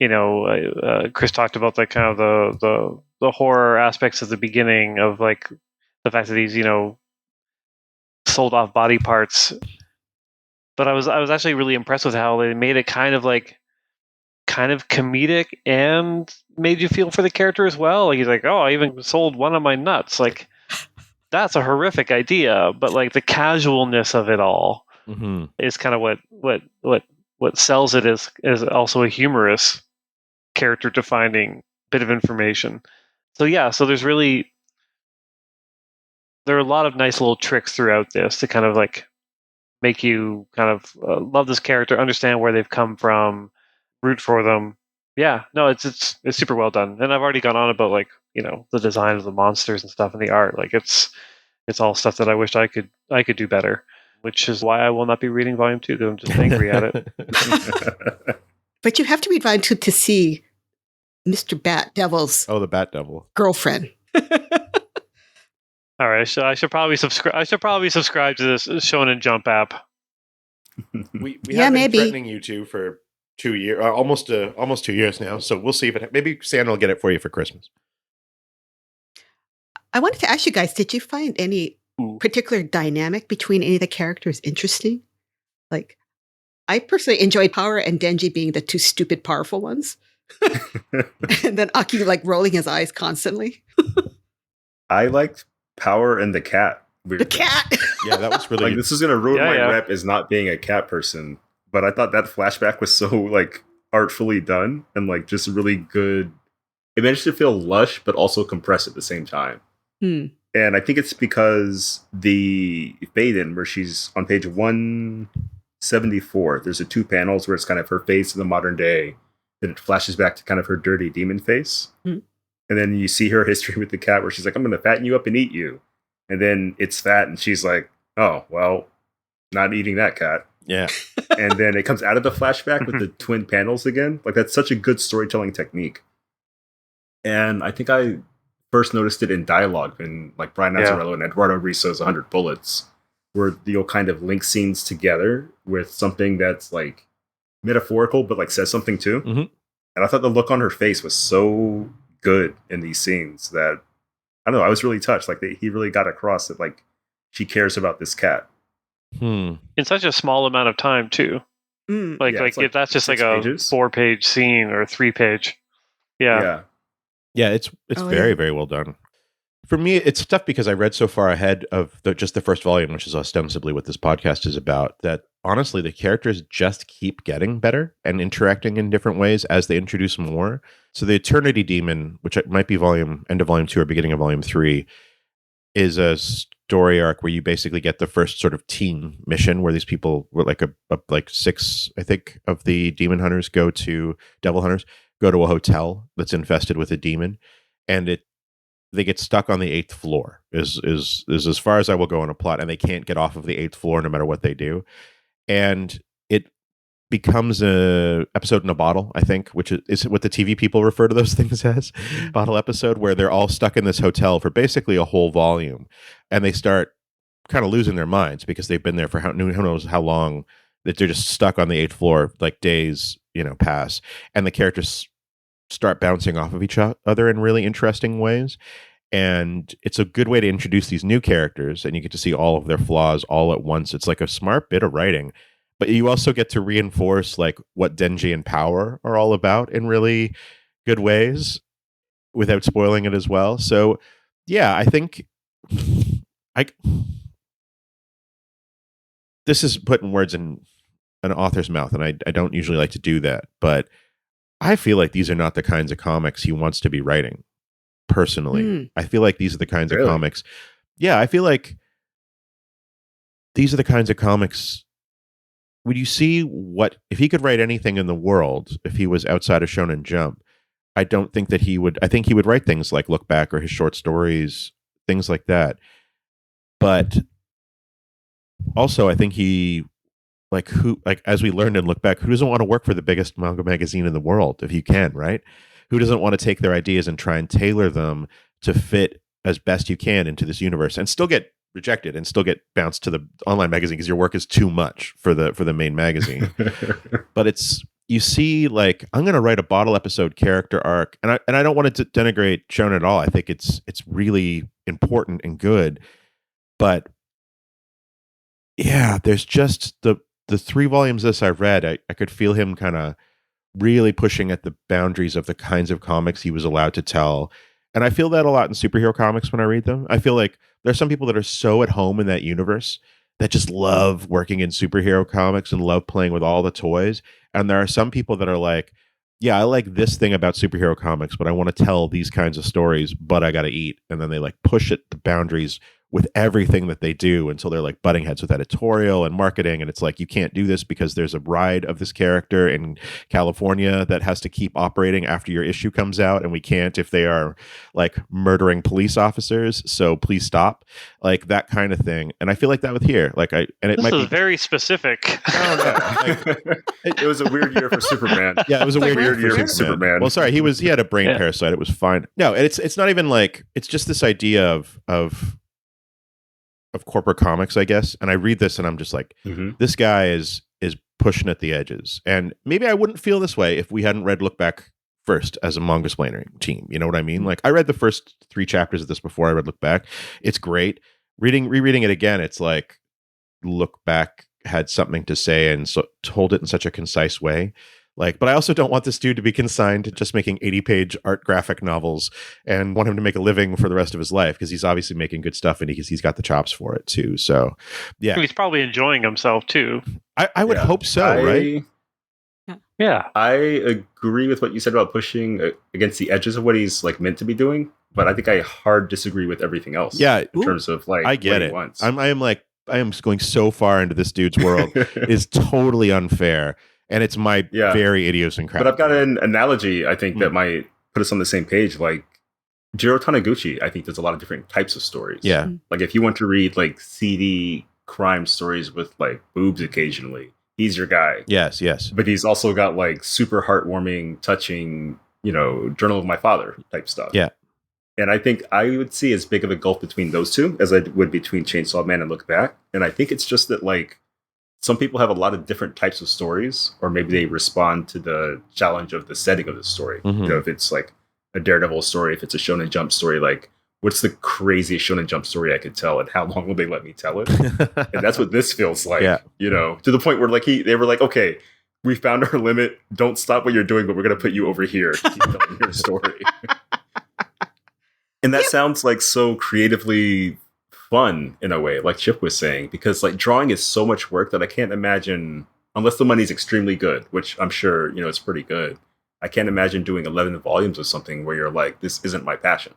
Chris talked about like kind of the horror aspects of the beginning of like the fact that he's sold off body parts. But I was actually really impressed with how they made it kind of comedic and made you feel for the character as well. Like he's like, oh, I even sold one of my nuts. Like that's a horrific idea, but like the casualness of it all is kind of what sells it as also a humorous, character defining bit of information. So yeah, so there are a lot of nice little tricks throughout this to kind of like make you kind of love this character, understand where they've come from, root for them. Yeah, no, it's super well done. And I've already gone on about like, the design of the monsters and stuff and the art. Like it's all stuff that I wished I could do better, which is why I will not be reading volume 2, because I'm just angry at it. But you have to read volume 2 to see Mr. Bat Devil's the Bat Devil girlfriend. All right, I should probably subscribe. I should probably subscribe to this Shonen Jump app. We have been threatening you to for 2 years, almost 2 years now. So we'll see if maybe Santa will get it for you for Christmas. I wanted to ask you guys: did you find any particular dynamic between any of the characters interesting? Like, I personally enjoyed Power and Denji being the two stupid, powerful ones, and then Aki like rolling his eyes constantly. I liked Power and the cat. The cat. Yeah, that was really like this is gonna ruin my rep as not being a cat person. But I thought that flashback was so like artfully done and like just really good. It managed to feel lush, but also compressed at the same time. And I think it's because the fade-in where she's on page 174, there's 2 panels where it's kind of her face in the modern day, then it flashes back to kind of her dirty demon face. And then you see her history with the cat where she's like, I'm going to fatten you up and eat you. And then it's fat and she's like, oh, well, not eating that cat. Yeah. And then it comes out of the flashback with the twin panels again. Like, that's such a good storytelling technique. And I think I first noticed it in dialogue in like Brian Azzarello and Eduardo Risso's 100 Bullets, where you'll kind of link scenes together with something that's like metaphorical, but like says something too. Mm-hmm. And I thought the look on her face was so good in these scenes that, I don't know, I was really touched. Like, he really got across that, like, she cares about this cat. In such a small amount of time too. Like if that's just like a 4-page scene or a 3-page. Yeah, it's very, very well done. For me, it's tough because I read so far ahead of just the first volume, which is ostensibly what this podcast is about, that honestly, the characters just keep getting better and interacting in different ways as they introduce more. So the Eternity Demon, which might be end of volume 2 or beginning of volume 3, is a story arc where you basically get the first sort of team mission where these people were like 6, I think, of the devil hunters go to a hotel that's infested with a demon, and they get stuck on the 8th floor is as far as I will go in a plot, and they can't get off of the 8th floor no matter what they do. And it becomes a episode in a bottle, I think, which is what the TV people refer to those things as, bottle episode, where they're all stuck in this hotel for basically a whole volume, and they start kind of losing their minds because they've been there for who knows how long, that they're just stuck on the 8th floor, like days, pass, and the characters start bouncing off of each other in really interesting ways. And it's a good way to introduce these new characters, and you get to see all of their flaws all at once. It's like a smart bit of writing, but you also get to reinforce like what Denji and Power are all about in really good ways without spoiling it as well. So yeah, I think this is putting words in an author's mouth, and I don't usually like to do that, but I feel like these are not the kinds of comics he wants to be writing. Personally, I feel like these are the kinds of comics. Yeah, I feel like these are the kinds of comics. Would you see if he could write anything in the world, if he was outside of Shonen Jump? I don't think that he would. I think he would write things like Look Back or his short stories, things like that. But also, I think as we learned in Look Back, who doesn't want to work for the biggest manga magazine in the world if you can, right? Who doesn't want to take their ideas and try and tailor them to fit as best you can into this universe and still get rejected and still get bounced to the online magazine because your work is too much for the main magazine. But you see, like, I'm going to write a bottle episode character arc, and I don't want to denigrate Shonen at all. I think it's really important and good, but yeah, there's just the 3 volumes this I've read, I could feel him kind of really pushing at the boundaries of the kinds of comics he was allowed to tell. And I feel that a lot in superhero comics when I read them. I feel like there's some people that are so at home in that universe that just love working in superhero comics and love playing with all the toys. And there are some people that are like, yeah, I like this thing about superhero comics, but I want to tell these kinds of stories, but I got to eat. And then they like push it the boundaries with everything that they do until they're like butting heads with editorial and marketing. And it's like, you can't do this because there's a ride of this character in California that has to keep operating after your issue comes out. And we can't if they are like murdering police officers. So please stop, like that kind of thing. And I feel like that with here, this is very specific. It was a weird year for Superman. Yeah, it was a weird year for Superman. Well, sorry, he had a brain parasite. It was fine. No, it's not even like, it's just this idea of corporate comics, I guess. And I read this and I'm just like, this guy is pushing at the edges. And maybe I wouldn't feel this way if we hadn't read Look Back first as a manga splaining team. You know what I mean? Like, I read the first 3 chapters of this before I read Look Back. It's great. Rereading it again, it's like Look Back had something to say and so told it in such a concise way. Like, but I also don't want this dude to be consigned to just making 80-page art graphic novels and want him to make a living for the rest of his life, because he's obviously making good stuff and he's got the chops for it too. So, yeah. He's probably enjoying himself too. I would hope so, right? Yeah. I agree with what you said about pushing against the edges of what he's like meant to be doing, but I think I hard disagree with everything else. Yeah. In terms of like, I get it. I am going so far into this dude's world. It is totally unfair. And it's my very idiosyncratic. But I've got an analogy, I think, that might put us on the same page. Like, Jiro Taniguchi, I think there's a lot of different types of stories. Yeah. Like if you want to read like seedy crime stories with like boobs occasionally, he's your guy. Yes, yes. But he's also got like super heartwarming, touching, Journal of My Father type stuff. Yeah. And I think I would see as big of a gulf between those two as I would between Chainsaw Man and Look Back. And I think it's just that like some people have a lot of different types of stories, or maybe they respond to the challenge of the setting of the story. Mm-hmm. If it's like a Daredevil story, if it's a Shonen Jump story, like what's the craziest Shonen Jump story I could tell, and how long will they let me tell it? And that's what this feels like, to the point where like they were like, okay, we found our limit. Don't stop what you're doing, but we're going to put you over here to keep telling your story. And that sounds like so creatively fun in a way, like Chip was saying, because like drawing is so much work that I can't imagine, unless the money's extremely good, which I'm sure, it's pretty good. I can't imagine doing 11 volumes of something where you're like, this isn't my passion.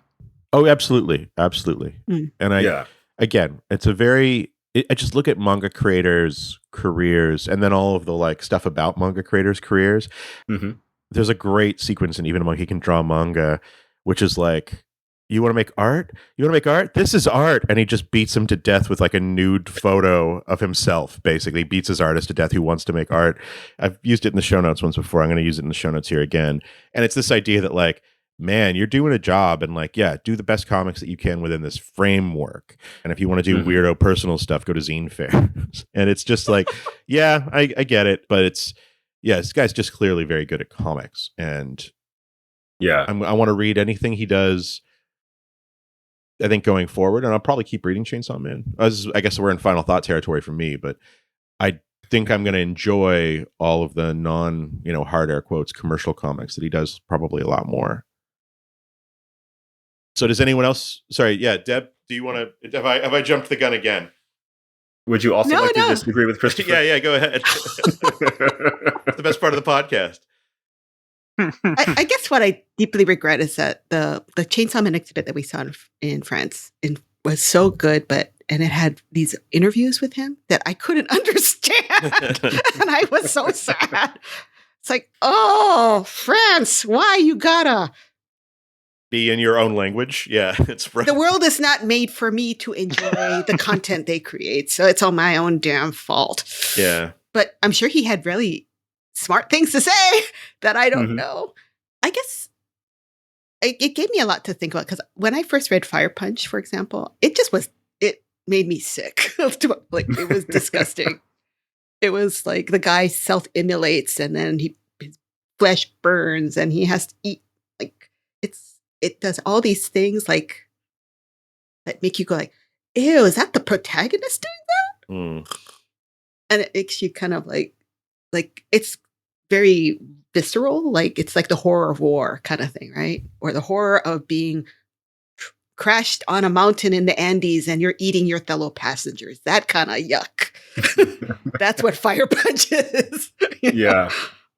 Oh, absolutely. Absolutely. And again, it's I just look at manga creators' careers and then all of the like stuff about manga creators' careers. Mm-hmm. There's a great sequence in Even a Monkey Can Draw Manga, which is like, you want to make art? You want to make art? This is art. And he just beats him to death with like a nude photo of himself, basically. Beats his artist to death who wants to make art. I've used it in the show notes once before. I'm going to use it in the show notes here again. And it's this idea that like, man, you're doing a job and like, do the best comics that you can within this framework. And if you want to do weirdo personal stuff, go to zine fairs. And it's just like, I get it. But this guy's just clearly very good at comics. And I want to read anything he does, I think, going forward, and I'll probably keep reading Chainsaw Man. I guess we're in final thought territory for me, but I think I'm going to enjoy all of the non, hard air quotes, commercial comics that he does probably a lot more. So does anyone else? Sorry, Deb, do you want to? Have I jumped the gun again? Would you also like to disagree with Christopher? Yeah, go ahead. It's the best part of the podcast. I guess what I deeply regret is that the Chainsaw Man exhibit that we saw in France was so good, and it had these interviews with him that I couldn't understand, and I was so sad. It's like, oh, France, why you gotta be in your own language? Yeah, it's right. The world is not made for me to enjoy the content they create, so it's all my own damn fault. Yeah, but I'm sure he had really smart things to say that I don't know. I guess it gave me a lot to think about, because when I first read Fire Punch, for example, it made me sick. Like, it was disgusting. It was like the guy self-immolates and then his flesh burns and he has to eat. Like, it does all these things like that make you go like, ew, is that the protagonist doing that? And it makes you kind of like it's very visceral, like it's like the horror of war kind of thing, right? Or the horror of being crashed on a mountain in the Andes and you're eating your fellow passengers. That kind of yuck. That's what Fire Punch is. Yeah.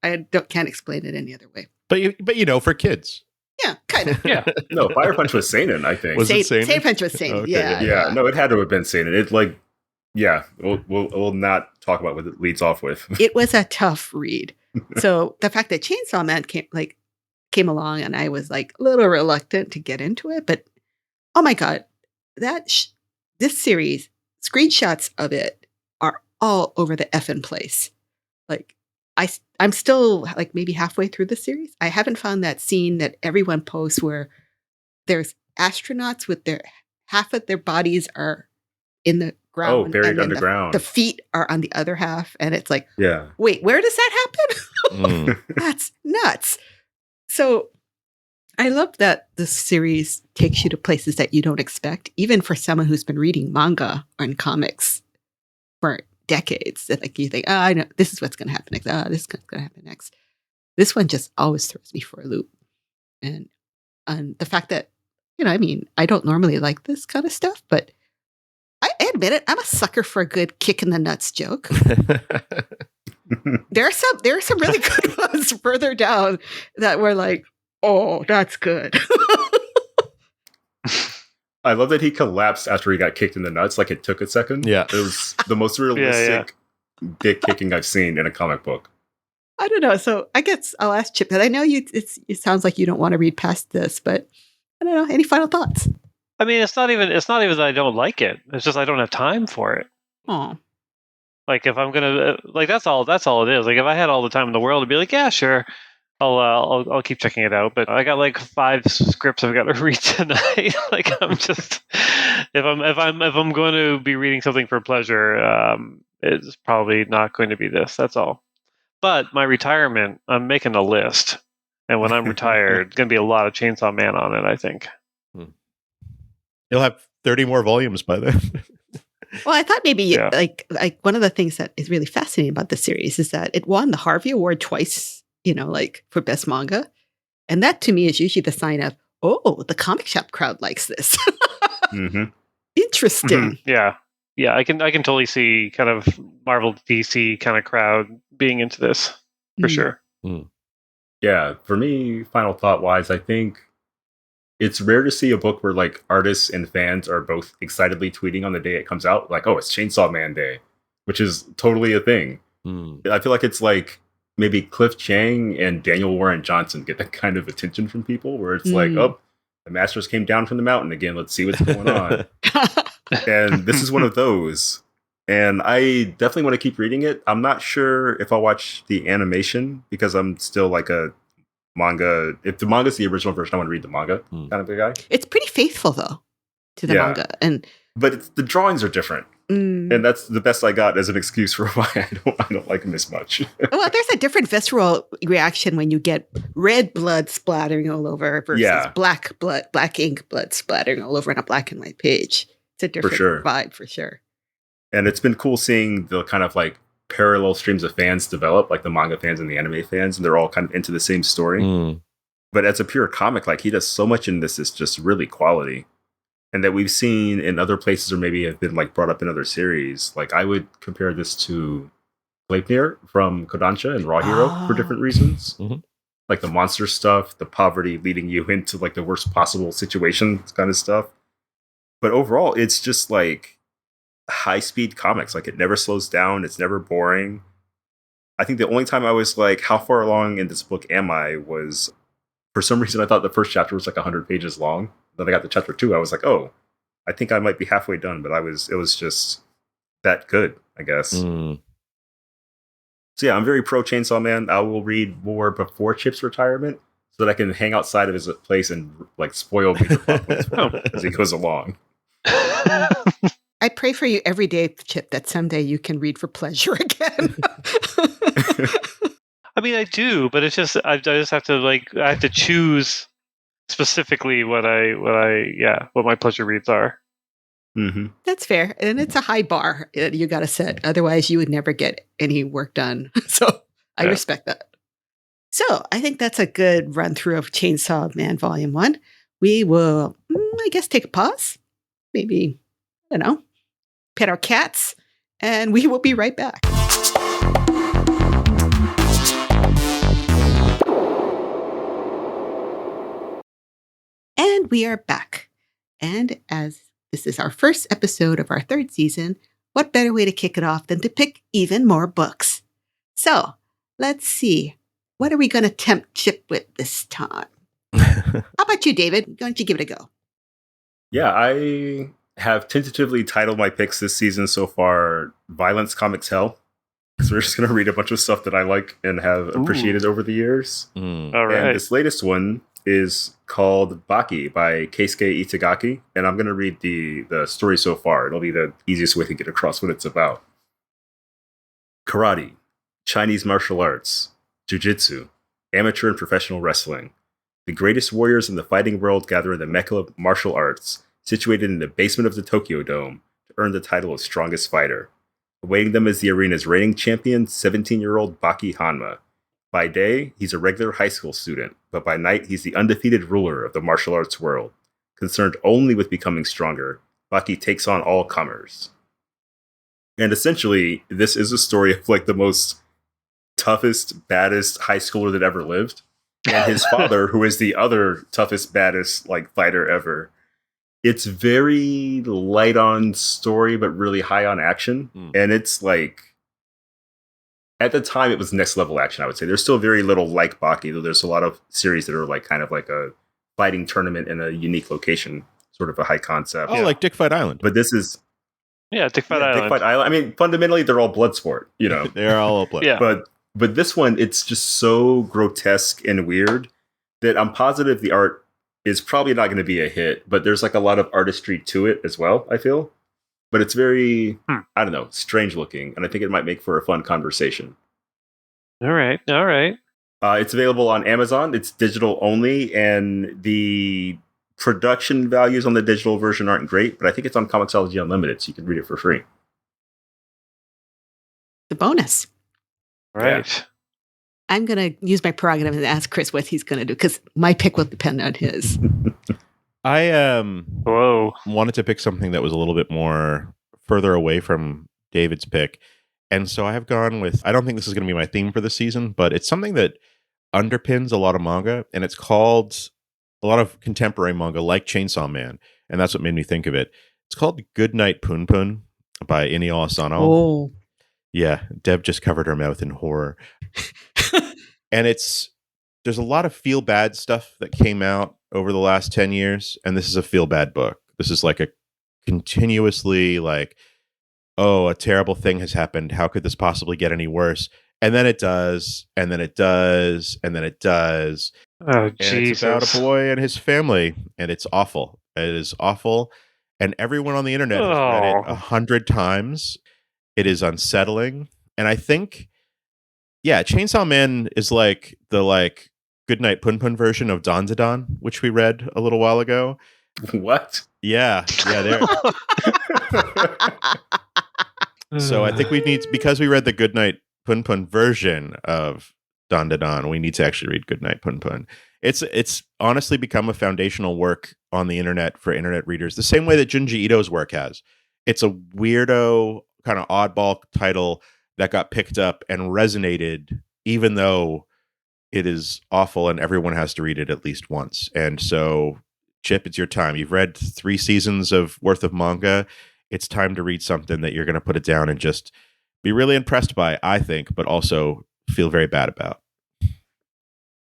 I can't explain it any other way. But for kids. Yeah, kind of. Yeah. No, Fire Punch was seinen, I think. Was it seinen? Fire Punch was seinen. Okay. Yeah. No, it had to have been seinen. It like, we'll not talk about what it leads off with. It was a tough read. So the fact that Chainsaw Man came along, and I was like a little reluctant to get into it, but oh my god, this series, screenshots of it are all over the effing place. Like, I'm still like maybe halfway through the series. I haven't found that scene that everyone posts where there's astronauts with half of their bodies are in the ground. Oh, buried underground. The feet are on the other half. And it's like, yeah. Wait, where does that happen? That's nuts. So I love that the series takes you to places that you don't expect, even for someone who's been reading manga and comics for decades. That like you think, I know this is what's going to happen next. This is going to happen next. This one just always throws me for a loop. And the fact that, I don't normally like this kind of stuff, but I admit it, I'm a sucker for a good kick in the nuts joke. There are some really good ones further down that were like, oh, that's good. I love that he collapsed after he got kicked in the nuts. Like, it took a second. Yeah. It was the most realistic dick kicking I've seen in a comic book. I don't know. So I guess I'll ask Chip that. I know it sounds like you don't want to read past this, but I don't know. Any final thoughts? I mean, it's not even that I don't like it. It's just I don't have time for it. Oh, Like if I'm gonna that's all it is. Like if I had all the time in the world, I'd be like, yeah, sure, I'll keep checking it out. But I got like 5 scripts I've got to read tonight. Like I'm just if I'm going to be reading something for pleasure, it's probably not going to be this. That's all. But my retirement, I'm making a list, and when I'm retired, it's going to be a lot of Chainsaw Man on it, I think. You'll have 30 more volumes by then. well, I thought maybe like one of the things that is really fascinating about the series is that it won the Harvey Award twice, like for best manga. And that to me is usually the sign of, the comic shop crowd likes this. Mm-hmm. Interesting. Mm-hmm. Yeah. Yeah, I can totally see kind of Marvel DC kind of crowd being into this for sure. Mm. Yeah, for me, final thought wise, I think it's rare to see a book where like artists and fans are both excitedly tweeting on the day it comes out, like, oh, it's Chainsaw Man Day, which is totally a thing. I feel like it's like maybe Cliff Chang and Daniel Warren Johnson get that kind of attention from people where it's like, oh, the Masters came down from the mountain again. Let's see what's going on. And this is one of those. And I definitely want to keep reading it. I'm not sure if I'll watch the animation because I'm still like a manga. If the manga's the original version, I want to read the manga kind of a guy. It's pretty faithful though to the manga, but the drawings are different, and that's the best I got as an excuse for why I don't like them as much. Well, there's a different visceral reaction when you get red blood splattering all over versus black ink blood splattering all over on a black and white page. It's a different vibe for sure. And it's been cool seeing the kind of like parallel streams of fans develop, like the manga fans and the anime fans, and they're all kind of into the same story. But as a pure comic, like he does so much in this is just really quality. And that we've seen in other places or maybe have been like brought up in other series. Like I would compare this to Sleipnir from Kodansha and Raw Hero for different reasons. Like the monster stuff, the poverty leading you into like the worst possible situations kind of stuff. But overall, it's just like high-speed comics. Like it never slows down. It's never boring. I think the only time I was like, how far along in this book am I was, for some reason, I thought the first chapter was like 100 pages long. Then I got to chapter 2. I was like, oh, I think I might be halfway done. But it was just that good, I guess. So yeah, I'm very pro Chainsaw Man. I will read more before Chip's retirement so that I can hang outside of his place and like spoil major plot points for him as he goes along. I pray for you every day, Chip, that someday you can read for pleasure again. I mean, I do, but it's just I just have to I have to choose specifically what my pleasure reads are. That's fair, and it's a high bar you got to set. Otherwise, you would never get any work done. So I respect that. So I think that's a good run through of Chainsaw Man Volume 1. We will, I guess, take a pause. Maybe, I don't know, pet our cats, and we will be right back. And we are back. And as this is our first episode of our 3rd season, what better way to kick it off than to pick even more books? So let's see. What are we going to tempt Chip with this time? How about you, David? Why don't you give it a go? Yeah, I have tentatively titled my picks this season so far Violence Comics Hell. So we're just going to read a bunch of stuff that I like and have appreciated over the years. All right. And this latest one is called Baki by Keisuke Itagaki. And I'm going to read the story so far. It'll be the easiest way to get across what it's about. Karate, Chinese martial arts, jiu-jitsu, amateur and professional wrestling. The greatest warriors in the fighting world gather in the Mecca of martial arts, situated in the basement of the Tokyo Dome, to earn the title of strongest fighter. Awaiting them is the arena's reigning champion, 17-year-old Baki Hanma. By day, he's a regular high school student, but by night, he's the undefeated ruler of the martial arts world. Concerned only with becoming stronger, Baki takes on all comers. And essentially, this is a story of like the most toughest, baddest high schooler that ever lived. And his father, who is the other toughest, baddest like fighter ever. It's very light on story, but really high on action. And it's like, at the time, it was next level action, I would say. There's still very little like Baki, though there's a lot of series that are like kind of like a fighting tournament in a unique location, sort of a high concept. Oh, like Dick Fight Island. But this is Dick Fight Island. Dick Fight Island. I mean, fundamentally, they're all blood sport. They're all blood. Yeah. But this one, it's just so grotesque and weird that I'm positive the art is probably not going to be a hit. But there's like a lot of artistry to it as well, I feel. But it's very, I don't know, strange looking. And I think it might make for a fun conversation. All right. It's available on Amazon. It's digital only. And the production values on the digital version aren't great. But I think it's on Comixology Unlimited, so you can read it for free. The bonus. Right. Yeah. I'm going to use my prerogative and ask Chris what he's going to do, because my pick will depend on his. I wanted to pick something that was a little bit more further away from David's pick. And so I have gone with, I don't think this is going to be my theme for the season, but it's something that underpins a lot of manga, and it's called a lot of contemporary manga like Chainsaw Man. And that's what made me think of it. It's called Goodnight Punpun by Inio Asano. Oh. Yeah, Deb just covered her mouth in horror. And there's a lot of feel bad stuff that came out over the last 10 years, and this is a feel bad book. This is like a continuously like, oh, a terrible thing has happened. How could this possibly get any worse? And then it does, and then it does, and then it does. Oh, and Jesus. It's about a boy and his family, and it's awful. It is awful, and everyone on the internet has read it 100 times. It is unsettling, and I think, Chainsaw Man is like the Goodnight Punpun version of Dandadan, which we read a little while ago. What? Yeah. So I think we need, because we read the Goodnight Punpun version of Dandadan, we need to actually read Goodnight Punpun. It's honestly become a foundational work on the internet for internet readers, the same way that Junji Ito's work has. It's a weirdo, kind of oddball title that got picked up and resonated, even though it is awful and everyone has to read it at least once. And so, Chip, it's your time. You've read 3 seasons worth of manga. It's time to read something that you're going to put it down and just be really impressed by, I think, but also feel very bad about.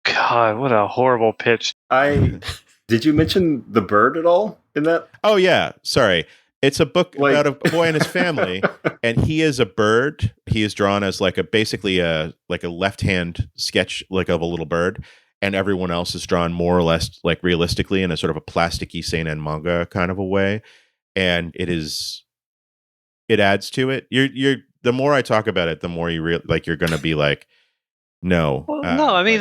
God, what a horrible pitch. Did you mention the bird at all in that? Oh, yeah. Sorry. It's a book about a boy and his family, and he is a bird. He is drawn as basically a left-hand sketch of a little bird, and everyone else is drawn more or less realistically in a sort of a plasticky seinen manga kind of a way. And it adds to it. You're the more I talk about it, the more you're going to be like, no. Well, no, I mean,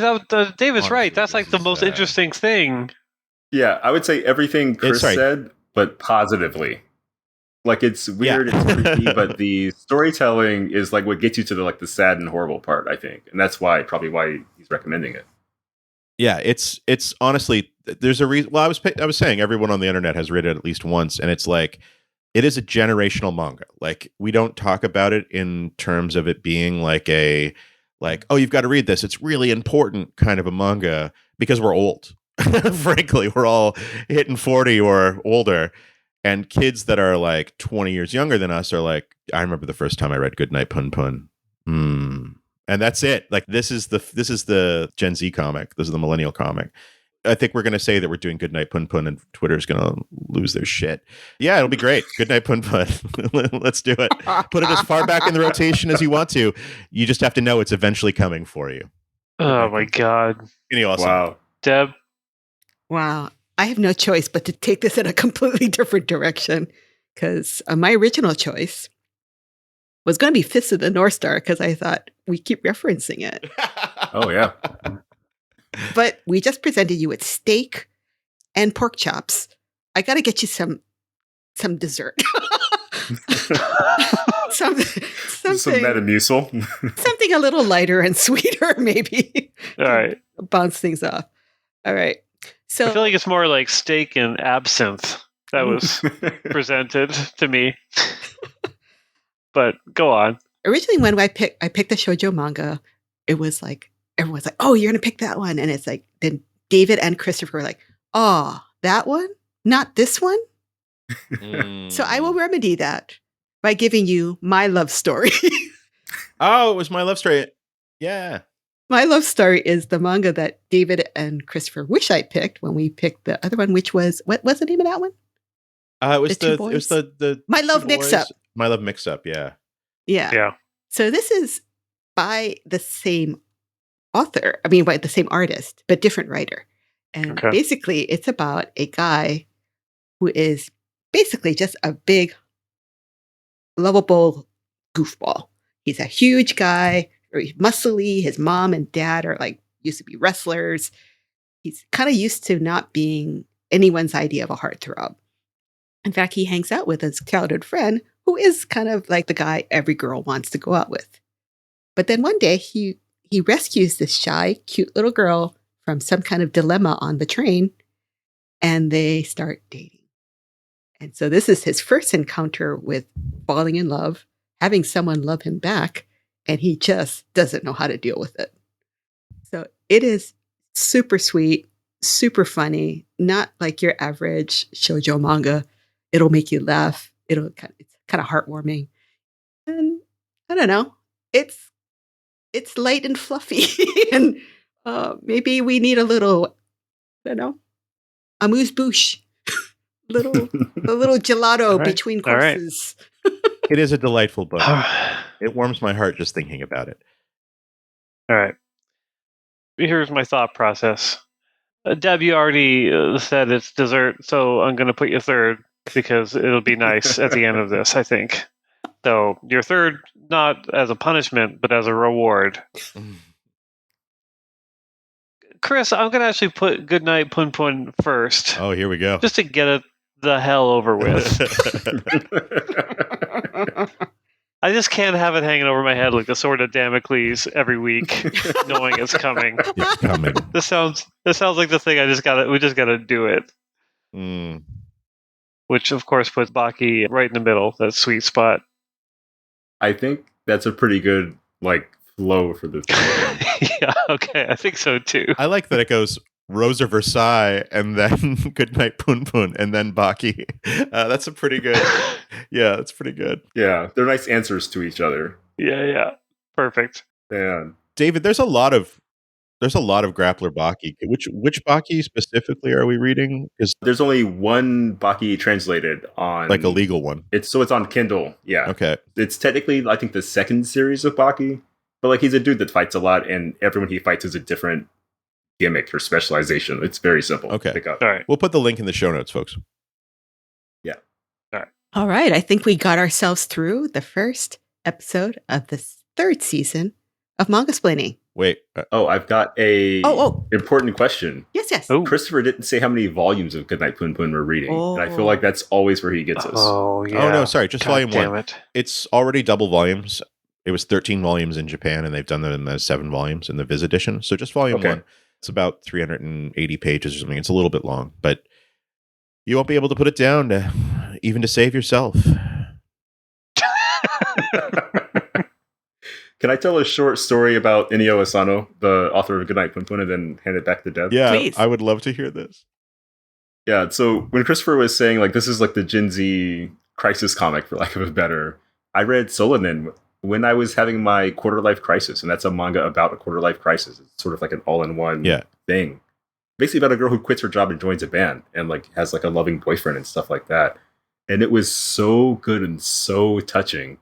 David's right. That's the most interesting thing. Yeah, I would say everything Chris said, but positively. It's weird, It's creepy, but the storytelling is what gets you to the sad and horrible part, I think. And that's probably why he's recommending it. Yeah, it's honestly, there's a reason. Well, I was saying everyone on the internet has read it at least once, and it's it is a generational manga. We don't talk about it in terms of it being oh, you've got to read this. It's really important kind of a manga, because we're old. Frankly, we're all hitting 40 or older. And kids that are 20 years younger than us are I remember the first time I read Goodnight Punpun. And that's it. This is the Gen Z comic. This is the millennial comic. I think we're going to say that we're doing Goodnight Punpun, and Twitter's going to lose their shit. Yeah, it'll be great. Goodnight Punpun. Let's do it. Put it as far back in the rotation as you want to. You just have to know it's eventually coming for you. Oh my God. Awesome. Wow. Deb? Wow. I have no choice but to take this in a completely different direction, because my original choice was going to be Fists of the North Star, because I thought we keep referencing it. Oh, yeah. But we just presented you with steak and pork chops. I got to get you some dessert. Some Metamucil. Something a little lighter and sweeter, maybe. All right. Bounce things off. All right. So I feel like it's more like steak and absinthe that was presented to me. But go on. Originally, when I picked the shoujo manga, it was everyone's oh, you're gonna pick that one, and it's then David and Christopher were oh, that one, not this one. So I will remedy that by giving you my love story. Oh, it was my love story. Yeah. My love story is the manga that David and Christopher wish I picked when we picked the other one, which was, what was the name of that one? It was two it boys? was the My two Love Mix-Up. boys. My Love Mix-Up, yeah. Yeah. So this is by the same author, by the same artist, but different writer. And basically it's about a guy who is basically just a big, lovable goofball. He's a huge guy, very muscly. His mom and dad are used to be wrestlers. He's kind of used to not being anyone's idea of a heartthrob. In fact, he hangs out with his childhood friend, who is kind of like the guy every girl wants to go out with. But then one day he rescues this shy, cute little girl from some kind of dilemma on the train, and they start dating. And so this is his first encounter with falling in love, having someone love him back, and he just doesn't know how to deal with it. So it is super sweet, super funny, not like your average shoujo manga. It'll make you laugh. It's kind of heartwarming. And I don't know, it's light and fluffy. And maybe we need a little, I don't know, amuse-bouche. A little gelato between courses. It is a delightful book. It warms my heart just thinking about it. All right. Here's my thought process. Deb, you already said it's dessert, so I'm going to put you third because it'll be nice at the end of this, I think. So you're third, not as a punishment, but as a reward. Chris, I'm going to actually put Goodnight Pun Pun first. Oh, here we go. Just to get it the hell over with. I just can't have it hanging over my head like the sword of Damocles every week, knowing it's coming. It's coming. This sounds like the thing we just gotta do it. Which of course puts Baki right in the middle, that sweet spot. I think that's a pretty good flow for this. Yeah, okay, I think so too. I like that it goes Rose of Versailles, and then Goodnight Pun Pun, and then Baki. That's a pretty good. Yeah, that's pretty good. Yeah, they're nice answers to each other. Yeah, perfect. Yeah, David, there's a lot of grappler Baki. Which Baki specifically are we reading? Because there's only one Baki translated on a legal one. It's on Kindle. Yeah. Okay. It's technically I think the second series of Baki, but he's a dude that fights a lot, and everyone he fights is a different gimmick or specialization. It's very simple. Okay. To pick up. All right. We'll put the link in the show notes, folks. Yeah. All right. I think we got ourselves through the first episode of the third season of Manga Splaining. Wait. I've got a important question. Yes. Oh. Christopher didn't say how many volumes of Goodnight Pun Pun we're reading. And I feel like that's always where he gets us. Oh, yeah. Oh, no, sorry. Just God volume one. It's already double volumes. It was 13 volumes in Japan, and they've done that in the 7 volumes in the Viz edition. So just volume one. It's about 380 pages or something. It's a little bit long, but you won't be able to put it down even to save yourself. Can I tell a short story about Inio Asano, the author of Goodnight Pun Pun, and then hand it back to Deb? Yeah, please. I would love to hear this. Yeah, so when Christopher was saying this is the Gen Z crisis comic, for lack of a better, I read Solanin when I was having my quarter life crisis, and that's a manga about a quarter life crisis. It's sort of an all-in-one thing. Basically about a girl who quits her job and joins a band and has a loving boyfriend and stuff like that. And it was so good and so touching.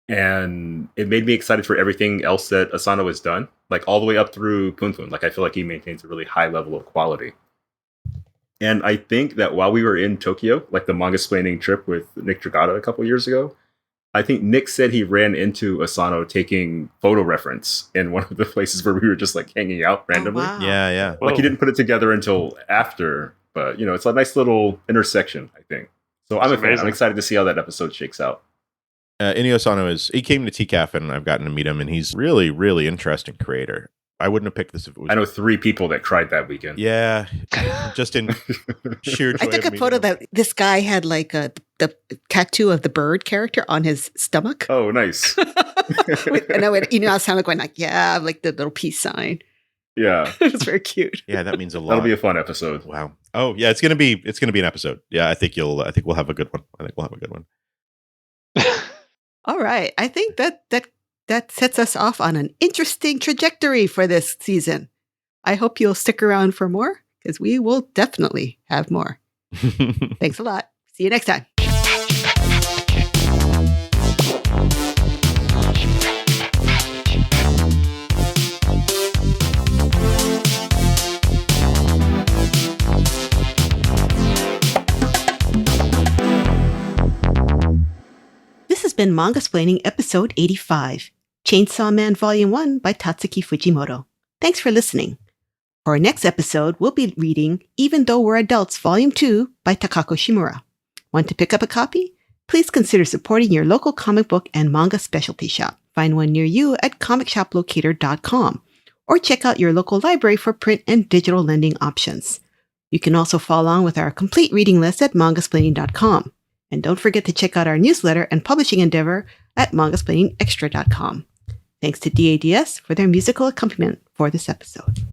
And it made me excited for everything else that Asano has done, all the way up through Pun Pun. I feel like he maintains a really high level of quality. And I think that while we were in Tokyo, the manga splaining trip with Nick Dragata a couple years ago, I think Nick said he ran into Asano taking photo reference in one of the places where we were just hanging out randomly. Oh, wow. Yeah. He didn't put it together until after, but it's a nice little intersection, I think. So I'm a fan. I'm excited to see how that episode shakes out. Inio Asano he came to TCAF, and I've gotten to meet him, and he's really, really interesting creator. I wouldn't have picked this if it was. I know 3 people that cried that weekend. Yeah, just in sheer joy. I took a photo that this guy had the tattoo of the bird character on his stomach. Oh, nice. And I went, I sounded going the little peace sign. Yeah, it was very cute. Yeah, that means a lot. That'll be a fun episode. Wow. Oh yeah, it's gonna be an episode. Yeah, I think we'll have a good one. All right. I think that that sets us off on an interesting trajectory for this season. I hope you'll stick around for more, because we will definitely have more. Thanks a lot. See you next time. This has been Manga-splaining episode 85, Chainsaw Man Volume 1 by Tatsuki Fujimoto. Thanks for listening. For our next episode, we'll be reading Even Though We're Adults Volume 2 by Takako Shimura. Want to pick up a copy? Please consider supporting your local comic book and manga specialty shop. Find one near you at comicshoplocator.com or check out your local library for print and digital lending options. You can also follow along with our complete reading list at mangasplaining.com. And don't forget to check out our newsletter and publishing endeavor at mangasplainingextra.com. Thanks to DADS for their musical accompaniment for this episode.